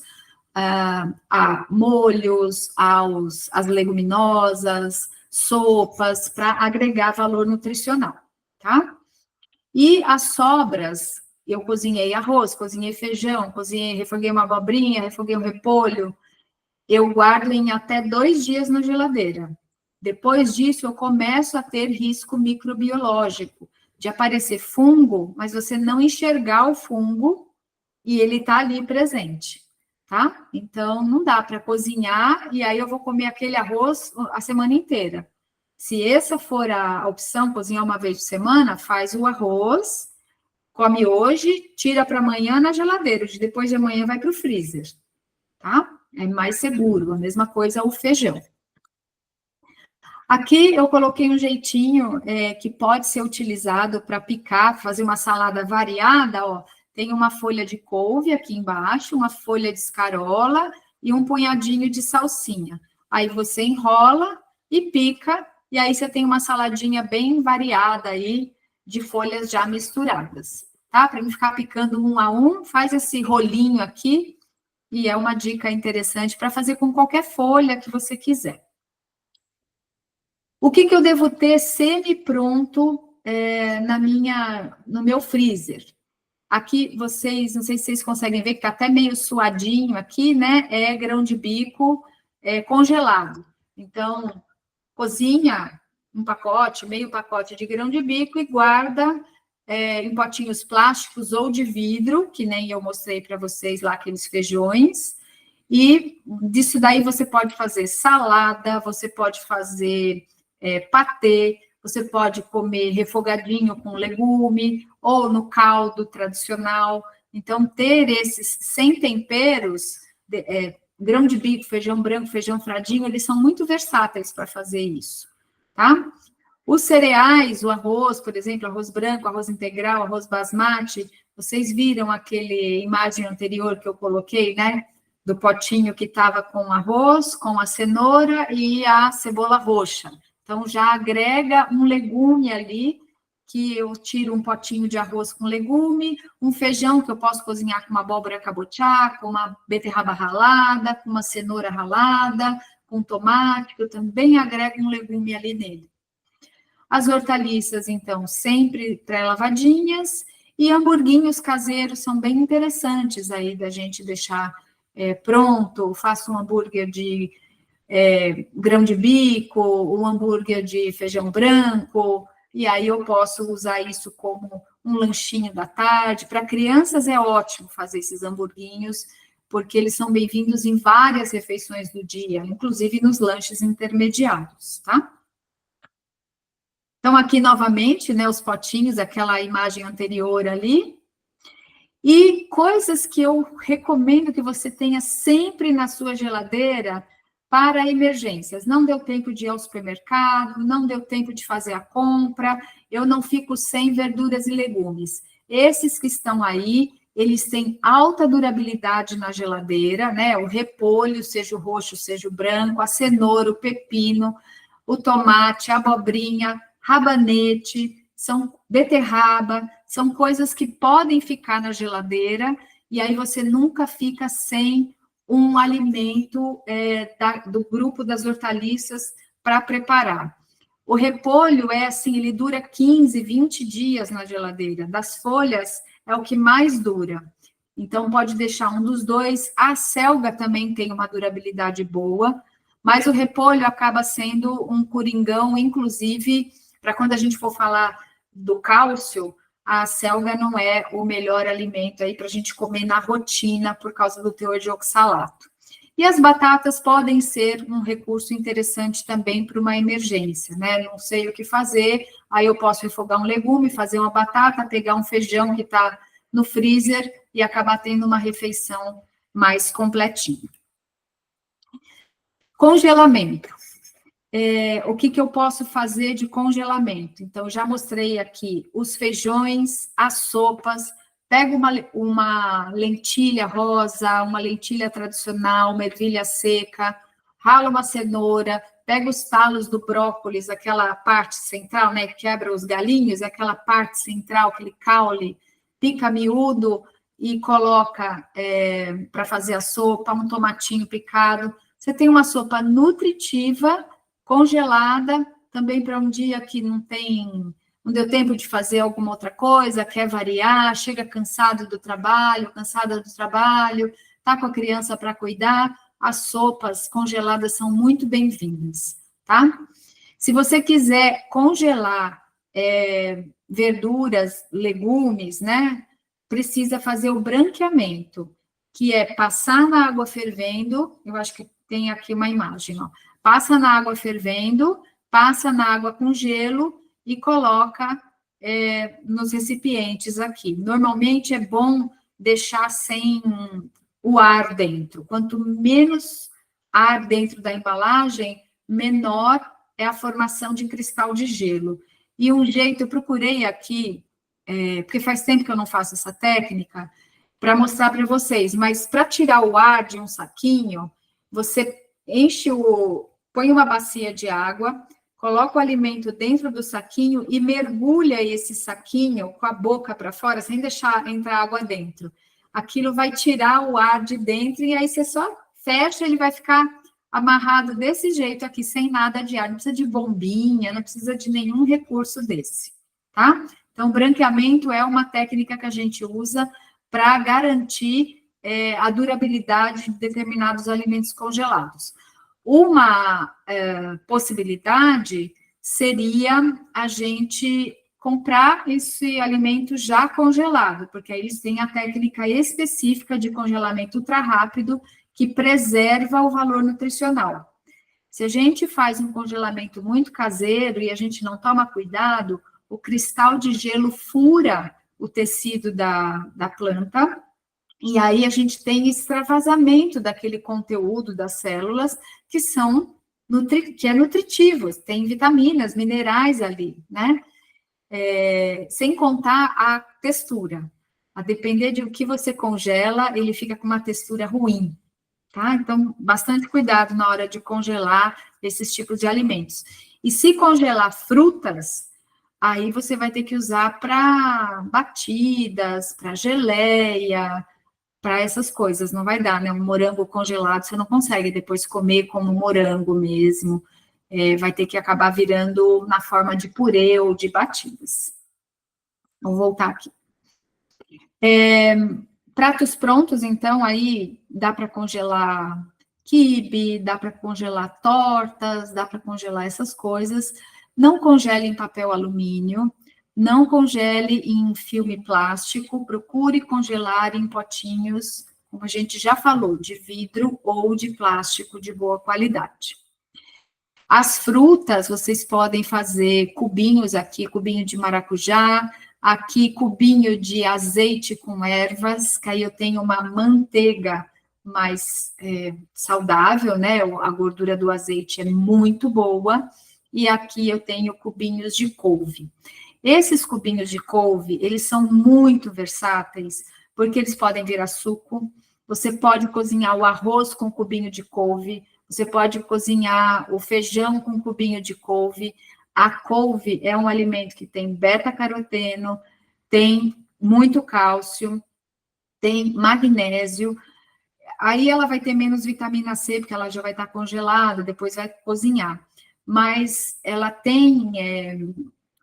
a molhos, às leguminosas, sopas, para agregar valor nutricional, tá? E as sobras, eu cozinhei arroz, cozinhei feijão, refoguei uma abobrinha, refoguei um repolho, eu guardo em até 2 dias na geladeira. Depois disso, eu começo a ter risco microbiológico, de aparecer fungo, mas você não enxergar o fungo e ele está ali presente, tá? Então, não dá para cozinhar e aí eu vou comer aquele arroz a semana inteira. Se essa for a opção, cozinhar uma vez por semana, faz o arroz, come hoje, tira para amanhã na geladeira, depois de amanhã vai para o freezer, tá? É mais seguro, a mesma coisa o feijão. Aqui eu coloquei um jeitinho que pode ser utilizado para picar, fazer uma salada variada, ó. Tem uma folha de couve aqui embaixo, uma folha de escarola e um punhadinho de salsinha. Aí você enrola e pica, e aí você tem uma saladinha bem variada aí, de folhas já misturadas, tá? Para não ficar picando um a um, faz esse rolinho aqui, e é uma dica interessante para fazer com qualquer folha que você quiser. O que eu devo ter semi-pronto no meu freezer? Aqui, vocês, não sei se vocês conseguem ver, que está até meio suadinho aqui, né? É grão de bico congelado. Então, cozinha um pacote, meio pacote de grão de bico e guarda em potinhos plásticos ou de vidro, que nem eu mostrei para vocês lá, aqueles feijões. E disso daí você pode fazer salada, você pode fazer patê, você pode comer refogadinho com legume, ou no caldo tradicional. Então, ter esses sem temperos, grão de bico, feijão branco, feijão fradinho, eles são muito versáteis para fazer isso, tá? Os cereais, o arroz, por exemplo, arroz branco, arroz integral, arroz basmati, vocês viram aquele imagem anterior que eu coloquei, né? Do potinho que estava com arroz, com a cenoura e a cebola roxa. Então, já agrega um legume ali, que eu tiro um potinho de arroz com legume, um feijão que eu posso cozinhar com uma abóbora cabotiá, com uma beterraba ralada, com uma cenoura ralada, com tomate, que eu também agrego um legume ali nele. As hortaliças, então, sempre pré-lavadinhas, e hamburguinhos caseiros são bem interessantes aí da gente deixar pronto. Faço um hambúrguer de grão de bico, um hambúrguer de feijão branco, e aí eu posso usar isso como um lanchinho da tarde. Para crianças é ótimo fazer esses hamburguinhos, porque eles são bem-vindos em várias refeições do dia, inclusive nos lanches intermediários, tá? Então, aqui novamente, né, os potinhos, aquela imagem anterior ali. E coisas que eu recomendo que você tenha sempre na sua geladeira para emergências. Não deu tempo de ir ao supermercado, não deu tempo de fazer a compra, eu não fico sem verduras e legumes. Esses que estão aí, eles têm alta durabilidade na geladeira, né? O repolho, seja o roxo, seja o branco, a cenoura, o pepino, o tomate, a abobrinha, rabanete, beterraba, são coisas que podem ficar na geladeira, e aí você nunca fica sem um alimento do grupo das hortaliças para preparar. O repolho assim, ele dura 15, 20 dias na geladeira. Das folhas, é o que mais dura. então pode deixar um dos dois. A selga também tem uma durabilidade boa, mas o repolho acaba sendo um coringão, inclusive, para quando a gente for falar do cálcio, a selga não é o melhor alimento aí para a gente comer na rotina por causa do teor de oxalato. E as batatas podem ser um recurso interessante também para uma emergência, né? Não sei o que fazer, aí eu posso refogar um legume, fazer uma batata, pegar um feijão que está no freezer e acabar tendo uma refeição mais completinha. Congelamento. O que eu posso fazer de congelamento? Então, já mostrei aqui os feijões, as sopas. Pega uma lentilha rosa, uma lentilha tradicional, uma ervilha seca, rala uma cenoura, pega os talos do brócolis, aquela parte central, né, que quebra os galinhos, aquela parte central, aquele caule, pica miúdo e coloca para fazer a sopa, um tomatinho picado. Você tem uma sopa nutritiva, congelada, também para um dia que não deu tempo de fazer alguma outra coisa, quer variar, chega cansada do trabalho, está com a criança para cuidar, as sopas congeladas são muito bem-vindas, tá? Se você quiser congelar verduras, legumes, né, precisa fazer o branqueamento, que é passar na água fervendo, eu acho que tem aqui uma imagem, ó. Passa na água fervendo, passa na água com gelo, e coloca nos recipientes aqui. Normalmente é bom deixar sem o ar dentro. Quanto menos ar dentro da embalagem, menor é a formação de cristal de gelo. E um jeito, eu procurei aqui, porque faz tempo que eu não faço essa técnica, para mostrar para vocês, mas para tirar o ar de um saquinho, você põe uma bacia de água, coloca o alimento dentro do saquinho e mergulha esse saquinho com a boca para fora, sem deixar entrar água dentro. Aquilo vai tirar o ar de dentro e aí você só fecha, ele vai ficar amarrado desse jeito aqui, sem nada de ar. Não precisa de bombinha, não precisa de nenhum recurso desse, tá? Então, branqueamento é uma técnica que a gente usa para garantir a durabilidade de determinados alimentos congelados. Uma possibilidade seria a gente comprar esse alimento já congelado, porque aí eles têm a técnica específica de congelamento ultra rápido que preserva o valor nutricional. Se a gente faz um congelamento muito caseiro e a gente não toma cuidado, o cristal de gelo fura o tecido da planta, e aí a gente tem extravasamento daquele conteúdo das células que é nutritivo, tem vitaminas, minerais ali, né? Sem contar a textura. A depender de o que você congela, ele fica com uma textura ruim, tá? Então, bastante cuidado na hora de congelar esses tipos de alimentos. E se congelar frutas, aí você vai ter que usar para batidas, para geleia, para essas coisas, não vai dar, né? Um morango congelado, você não consegue depois comer como morango mesmo, vai ter que acabar virando na forma de purê ou de batidas. Vou voltar aqui. Pratos prontos, então, aí dá para congelar quibe, dá para congelar tortas, dá para congelar essas coisas. Não congele em papel alumínio, não congele em filme plástico, procure congelar em potinhos, como a gente já falou, de vidro ou de plástico de boa qualidade. As frutas, vocês podem fazer cubinhos aqui, cubinho de maracujá, aqui cubinho de azeite com ervas, que aí eu tenho uma manteiga mais saudável, né? A gordura do azeite é muito boa, e aqui eu tenho cubinhos de couve. Esses cubinhos de couve, eles são muito versáteis, porque eles podem virar suco, você pode cozinhar o arroz com cubinho de couve, você pode cozinhar o feijão com cubinho de couve. A couve é um alimento que tem beta-caroteno, tem muito cálcio, tem magnésio, aí ela vai ter menos vitamina C, porque ela já vai estar congelada, depois vai cozinhar, mas ela tem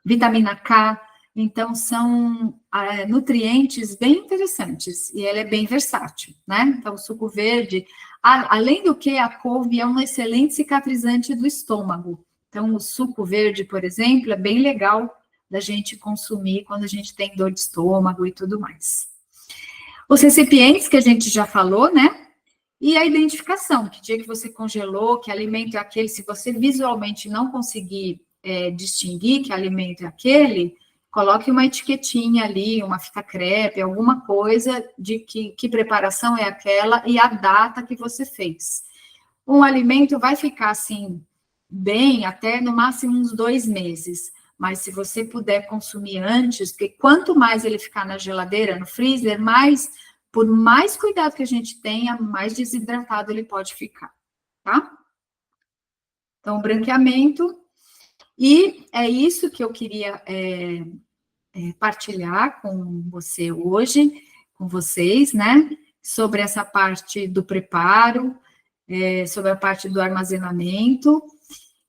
vitamina K, Então, são nutrientes bem interessantes, e ela é bem versátil, né? Então, o suco verde, além do que, a couve é um excelente cicatrizante do estômago. Então, o suco verde, por exemplo, é bem legal da gente consumir quando a gente tem dor de estômago e tudo mais. Os recipientes, que a gente já falou, né? E a identificação, que dia que você congelou, que alimento é aquele, se você visualmente não conseguir distinguir que alimento é aquele, coloque uma etiquetinha ali, uma fita crepe, alguma coisa de que preparação é aquela e a data que você fez. Um alimento vai ficar assim, bem, até no máximo uns 2 meses, mas se você puder consumir antes, porque quanto mais ele ficar na geladeira, no freezer, por mais cuidado que a gente tenha, mais desidratado ele pode ficar, tá? Então, branqueamento, e é isso que eu queria partilhar com você hoje, com vocês, né? Sobre essa parte do preparo, sobre a parte do armazenamento.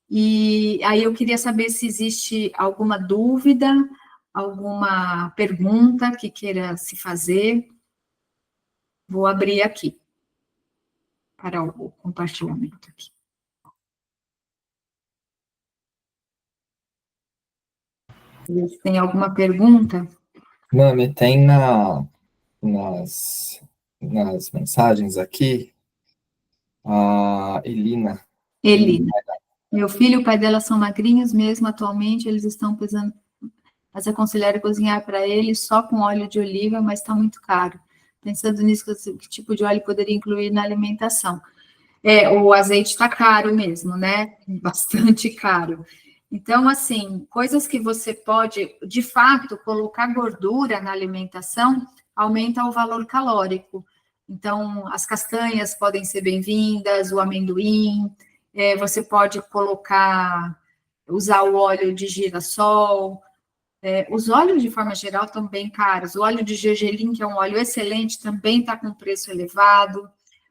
E aí eu queria saber se existe alguma dúvida, alguma pergunta que queira se fazer. Vou abrir aqui para o compartilhamento aqui. Se tem alguma pergunta? Mami, tem nas mensagens aqui a Elina. Elina. Meu filho e o pai dela são magrinhos mesmo, atualmente eles estão pesando, mas aconselharam cozinhar para eles só com óleo de oliva, mas está muito caro. Pensando nisso, que tipo de óleo poderia incluir na alimentação? O azeite está caro mesmo, né? Bastante caro. Então, assim, coisas que você pode, de fato, colocar gordura na alimentação aumenta o valor calórico. Então, as castanhas podem ser bem-vindas, o amendoim, você pode usar o óleo de girassol. Os óleos, de forma geral, estão bem caros. O óleo de gergelim, que é um óleo excelente, também está com preço elevado.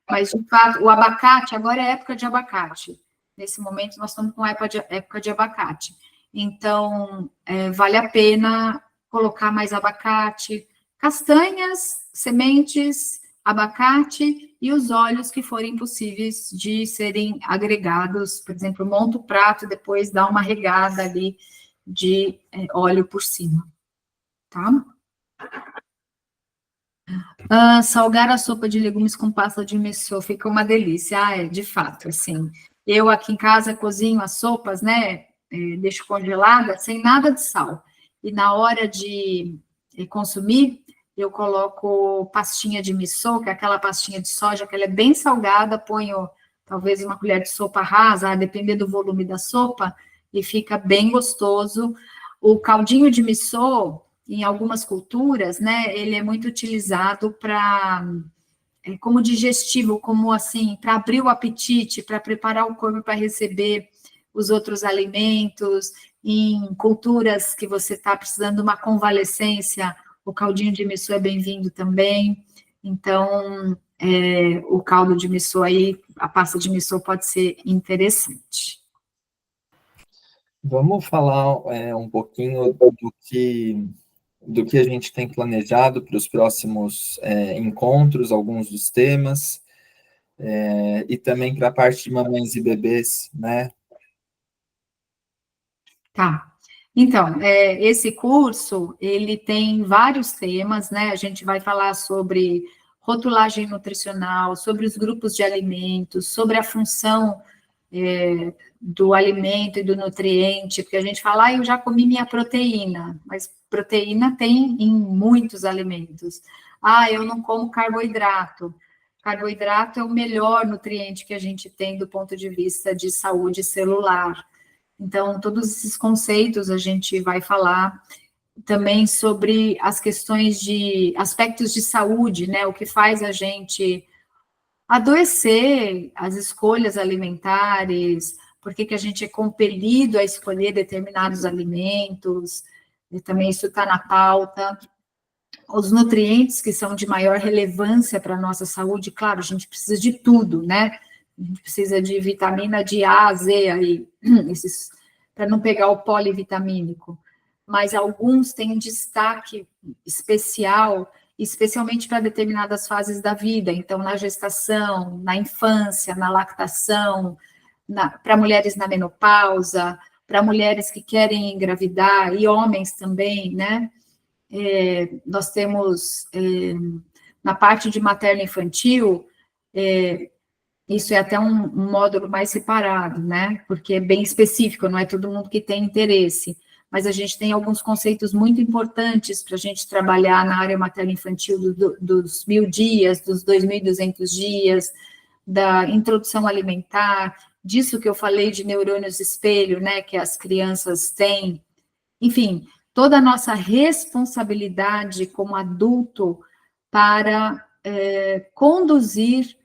Mas, de fato, o abacate, agora é época de abacate. Nesse momento, nós estamos com época de abacate. Então, vale a pena colocar mais abacate, castanhas, sementes, abacate e os óleos que forem possíveis de serem agregados. Por exemplo, monta o prato, depois dá uma regada ali de óleo por cima, tá? Salgar a sopa de legumes com pasta de missô fica uma delícia. De fato, assim. Eu aqui em casa cozinho as sopas, né? Deixo congelada sem nada de sal. E na hora de consumir, eu coloco pastinha de missô, que é aquela pastinha de soja, que ela é bem salgada, ponho talvez uma colher de sopa rasa, a depender do volume da sopa, e fica bem gostoso. O caldinho de missô, em algumas culturas, né, ele é muito utilizado como digestivo, como assim, para abrir o apetite, para preparar o corpo para receber os outros alimentos. Em culturas que você está precisando de uma convalescência, o caldinho de missô é bem-vindo também. Então, o caldo de missô aí, a pasta de missô pode ser interessante. Vamos falar um pouquinho do que a gente tem planejado para os próximos encontros, alguns dos temas, e também para a parte de mamães e bebês, né? Tá. Então, esse curso, ele tem vários temas, né? A gente vai falar sobre rotulagem nutricional, sobre os grupos de alimentos, sobre a função do alimento e do nutriente, porque a gente fala, eu já comi minha proteína, mas proteína tem em muitos alimentos. Eu não como carboidrato. Carboidrato é o melhor nutriente que a gente tem do ponto de vista de saúde celular. Então, todos esses conceitos a gente vai falar também sobre as questões de aspectos de saúde, né? O que faz a gente adoecer, as escolhas alimentares, por que a gente é compelido a escolher determinados alimentos, e também isso está na pauta. Os nutrientes que são de maior relevância para a nossa saúde, claro, a gente precisa de tudo, né? A gente precisa de vitamina de A, Z, aí, para não pegar o polivitamínico. mas alguns têm um destaque especial, especialmente para determinadas fases da vida, então na gestação, na infância, na lactação, para mulheres na menopausa, para mulheres que querem engravidar, e homens também, né? Nós temos, na parte de materno-infantil, isso é até um módulo mais separado, né? Porque é bem específico, não é todo mundo que tem interesse. Mas a gente tem alguns conceitos muito importantes para a gente trabalhar na área materno-infantil dos 1.000 dias, dos 2.200 dias, da introdução alimentar, disso que eu falei de neurônios espelho, né? Que as crianças têm. Enfim, toda a nossa responsabilidade como adulto para conduzir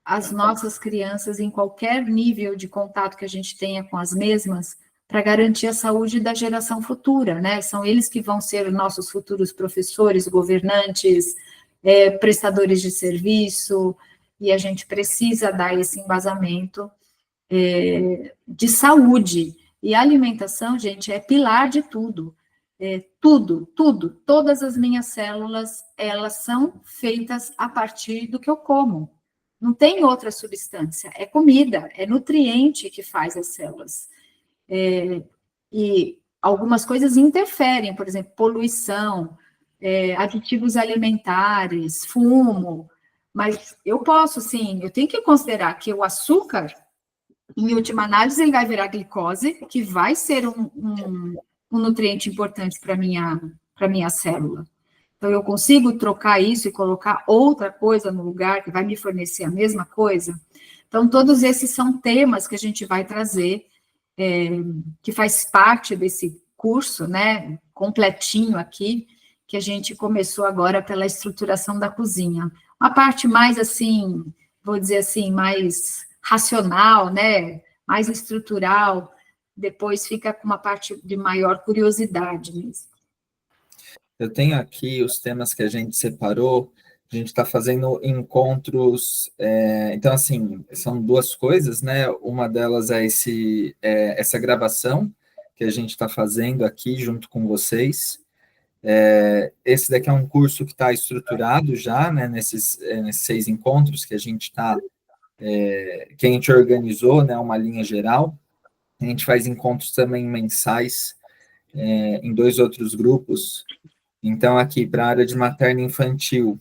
as nossas crianças em qualquer nível de contato que a gente tenha com as mesmas, para garantir a saúde da geração futura, né? São eles que vão ser nossos futuros professores, governantes, prestadores de serviço, e a gente precisa dar esse embasamento de saúde. E a alimentação, gente, é pilar de tudo. Tudo, todas as minhas células, elas são feitas a partir do que eu como. Não tem outra substância, é comida, é nutriente que faz as células. E algumas coisas interferem, por exemplo, poluição, aditivos alimentares, fumo, mas eu posso, sim, eu tenho que considerar que o açúcar, em última análise, ele vai virar glicose, que vai ser um nutriente importante para minha célula. Então, eu consigo trocar isso e colocar outra coisa no lugar que vai me fornecer a mesma coisa? Então, todos esses são temas que a gente vai trazer, que faz parte desse curso, né, completinho aqui, que a gente começou agora pela estruturação da cozinha. Uma parte mais, assim, vou dizer assim, mais racional, né, mais estrutural, depois fica com uma parte de maior curiosidade mesmo. Eu tenho aqui os temas que a gente separou, a gente está fazendo encontros, então, assim, são duas coisas, né? Uma delas é essa gravação que a gente está fazendo aqui junto com vocês. Esse daqui é um curso que está estruturado já, né? Nesses 6 encontros que a gente que a gente organizou, né? Uma linha geral. A gente faz encontros também mensais em 2 outros grupos. Então, aqui, para a área de materno infantil,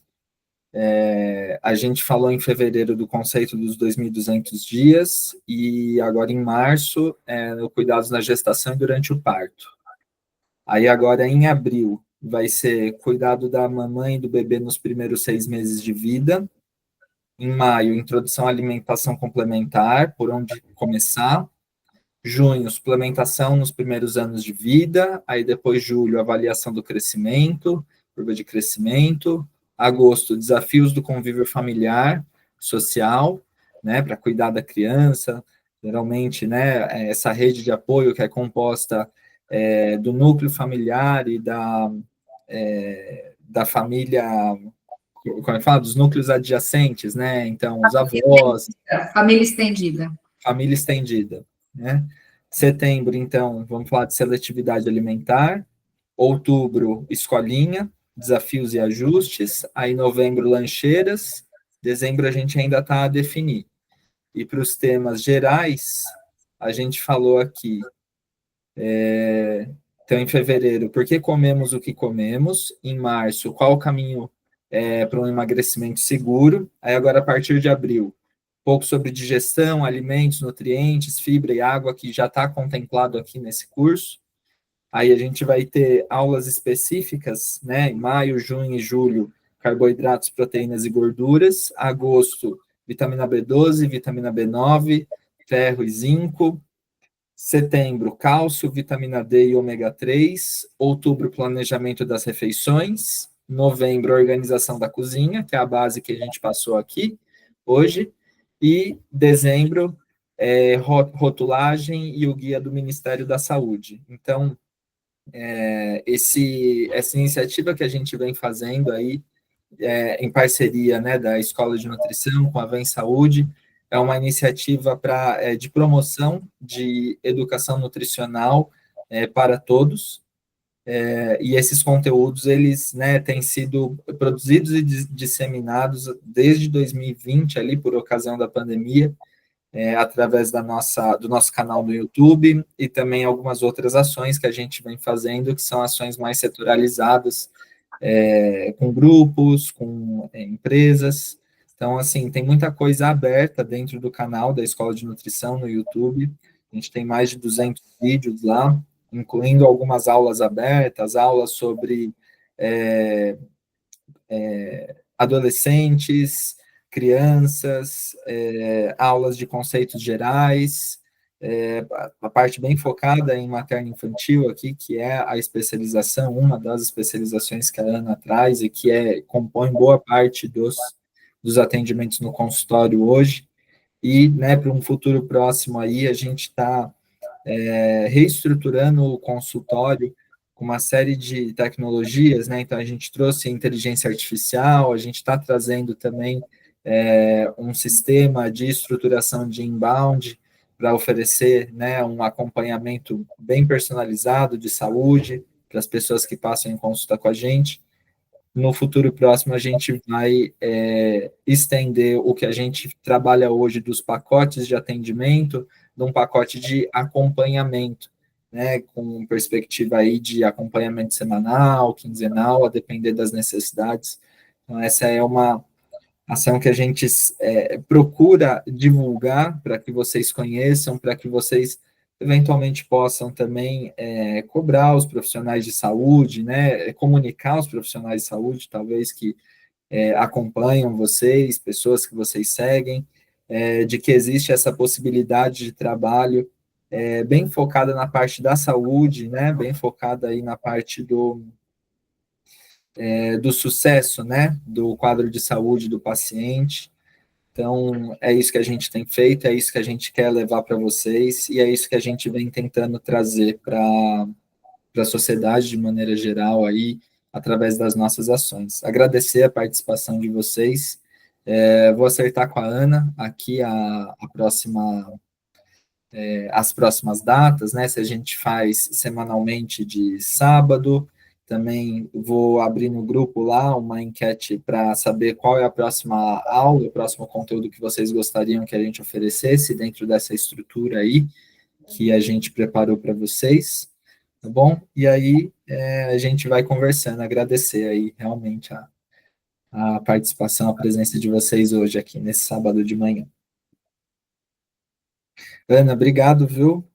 a gente falou em fevereiro do conceito dos 2.200 dias, e agora em março, no cuidados na gestação e durante o parto. Aí agora, em abril, vai ser cuidado da mamãe e do bebê nos primeiros 6 meses de vida. Em maio, introdução à alimentação complementar, por onde começar. Junho, suplementação nos primeiros anos de vida, aí depois julho, avaliação do crescimento, curva de crescimento. Agosto, desafios do convívio familiar, social, né, para cuidar da criança. Geralmente, né, essa rede de apoio que é composta do núcleo familiar e da família, como é que fala? Dos núcleos adjacentes, né? Então, os avós. Família estendida. Família estendida, né? Setembro, então, vamos falar de seletividade alimentar. Outubro, escolinha, desafios e ajustes. Aí, novembro, lancheiras. Dezembro, a gente ainda está a definir. E para os temas gerais, a gente falou aqui. Então, em fevereiro, por que comemos o que comemos? Em março, qual o caminho para um emagrecimento seguro? Aí, agora, a partir de abril, pouco sobre digestão, alimentos, nutrientes, fibra e água, que já está contemplado aqui nesse curso. Aí a gente vai ter aulas específicas, né? Em maio, junho e julho, carboidratos, proteínas e gorduras. Agosto, vitamina B12, vitamina B9, ferro e zinco. Setembro, cálcio, vitamina D e ômega 3. Outubro, planejamento das refeições. Novembro, organização da cozinha, que é a base que a gente passou aqui hoje. E dezembro, rotulagem e o guia do Ministério da Saúde. Então, essa iniciativa que a gente vem fazendo aí, em parceria, né, da Escola de Nutrição com a Vem Saúde, é uma iniciativa de promoção de educação nutricional para todos. e esses conteúdos, eles, né, têm sido produzidos e disseminados desde 2020, ali, por ocasião da pandemia, através do nosso canal no YouTube, e também algumas outras ações que a gente vem fazendo, que são ações mais setorializadas, com grupos, com empresas. Então, assim, tem muita coisa aberta dentro do canal da Escola de Nutrição no YouTube. A gente tem mais de 200 vídeos lá, incluindo algumas aulas abertas, aulas sobre adolescentes, crianças, aulas de conceitos gerais, a parte bem focada em materno-infantil aqui, que é a especialização, uma das especializações que a Ana traz e que compõe boa parte dos atendimentos no consultório hoje. E, né, para um futuro próximo aí, a gente está reestruturando o consultório com uma série de tecnologias, né? Então, a gente trouxe inteligência artificial, a gente está trazendo também um sistema de estruturação de inbound para oferecer, né, um acompanhamento bem personalizado de saúde para as pessoas que passam em consulta com a gente. No futuro próximo, a gente vai estender o que a gente trabalha hoje dos pacotes de atendimento, de um pacote de acompanhamento, né, com perspectiva aí de acompanhamento semanal, quinzenal, a depender das necessidades. Então, essa é uma ação que a gente procura divulgar para que vocês conheçam, para que vocês eventualmente possam também cobrar os profissionais de saúde, né, comunicar os profissionais de saúde, talvez que acompanham vocês, pessoas que vocês seguem, de que existe essa possibilidade de trabalho bem focada na parte da saúde, né, bem focada aí na parte do sucesso, né, do quadro de saúde do paciente. Então, é isso que a gente tem feito, é isso que a gente quer levar para vocês, e é isso que a gente vem tentando trazer para a sociedade de maneira geral aí, através das nossas ações. Agradecer a participação de vocês. Vou acertar com a Ana aqui as próximas datas, né? Se a gente faz semanalmente de sábado, também vou abrir no grupo lá uma enquete para saber qual é a próxima aula, o próximo conteúdo que vocês gostariam que a gente oferecesse dentro dessa estrutura aí que a gente preparou para vocês, tá bom? E aí a gente vai conversando, agradecer aí realmente a participação, a presença de vocês hoje aqui nesse sábado de manhã. Ana, obrigado, viu,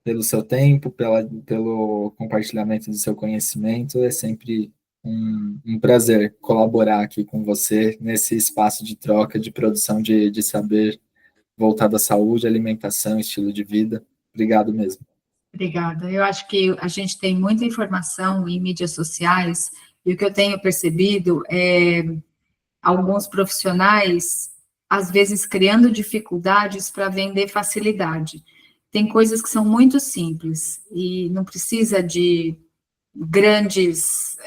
pelo seu tempo, pelo compartilhamento do seu conhecimento. É sempre um prazer colaborar aqui com você nesse espaço de troca, de produção de saber voltado à saúde, alimentação, estilo de vida. Obrigado mesmo. Obrigada. Eu acho que a gente tem muita informação em mídias sociais, e o que eu tenho percebido é alguns profissionais, às vezes, criando dificuldades para vender facilidade. Tem coisas que são muito simples e não precisa de grandes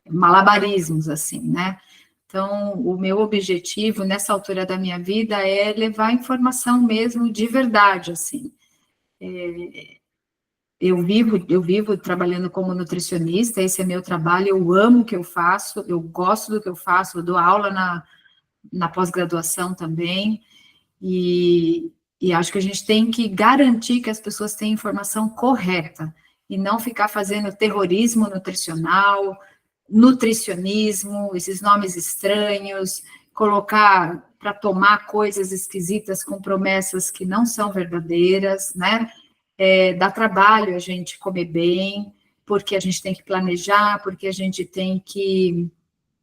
malabarismos, assim, né? Então, o meu objetivo, nessa altura da minha vida, é levar informação mesmo de verdade, assim. Eu vivo trabalhando como nutricionista, esse é meu trabalho, eu amo o que eu faço, eu gosto do que eu faço, eu dou aula na pós-graduação também, e acho que a gente tem que garantir que as pessoas têm informação correta, e não ficar fazendo terrorismo nutricional, nutricionismo, esses nomes estranhos, colocar para tomar coisas esquisitas com promessas que não são verdadeiras, né? Dá trabalho a gente comer bem, porque a gente tem que planejar, porque a gente tem que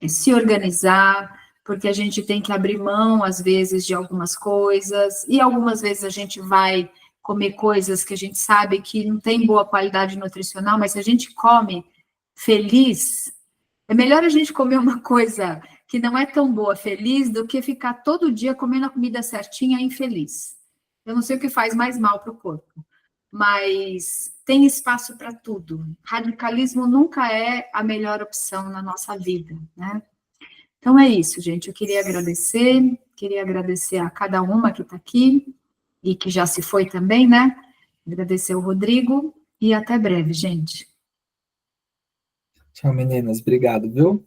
se organizar, porque a gente tem que abrir mão, às vezes, de algumas coisas, e algumas vezes a gente vai comer coisas que a gente sabe que não tem boa qualidade nutricional, mas se a gente come feliz, é melhor a gente comer uma coisa que não é tão boa feliz do que ficar todo dia comendo a comida certinha infeliz. Eu não sei o que faz mais mal para o corpo, mas tem espaço para tudo. Radicalismo nunca é a melhor opção na nossa vida, né? Então é isso, gente. Eu queria agradecer a cada uma que está aqui e que já se foi também, né? Agradecer ao Rodrigo e até breve, gente. Tchau, meninas. Obrigado, viu?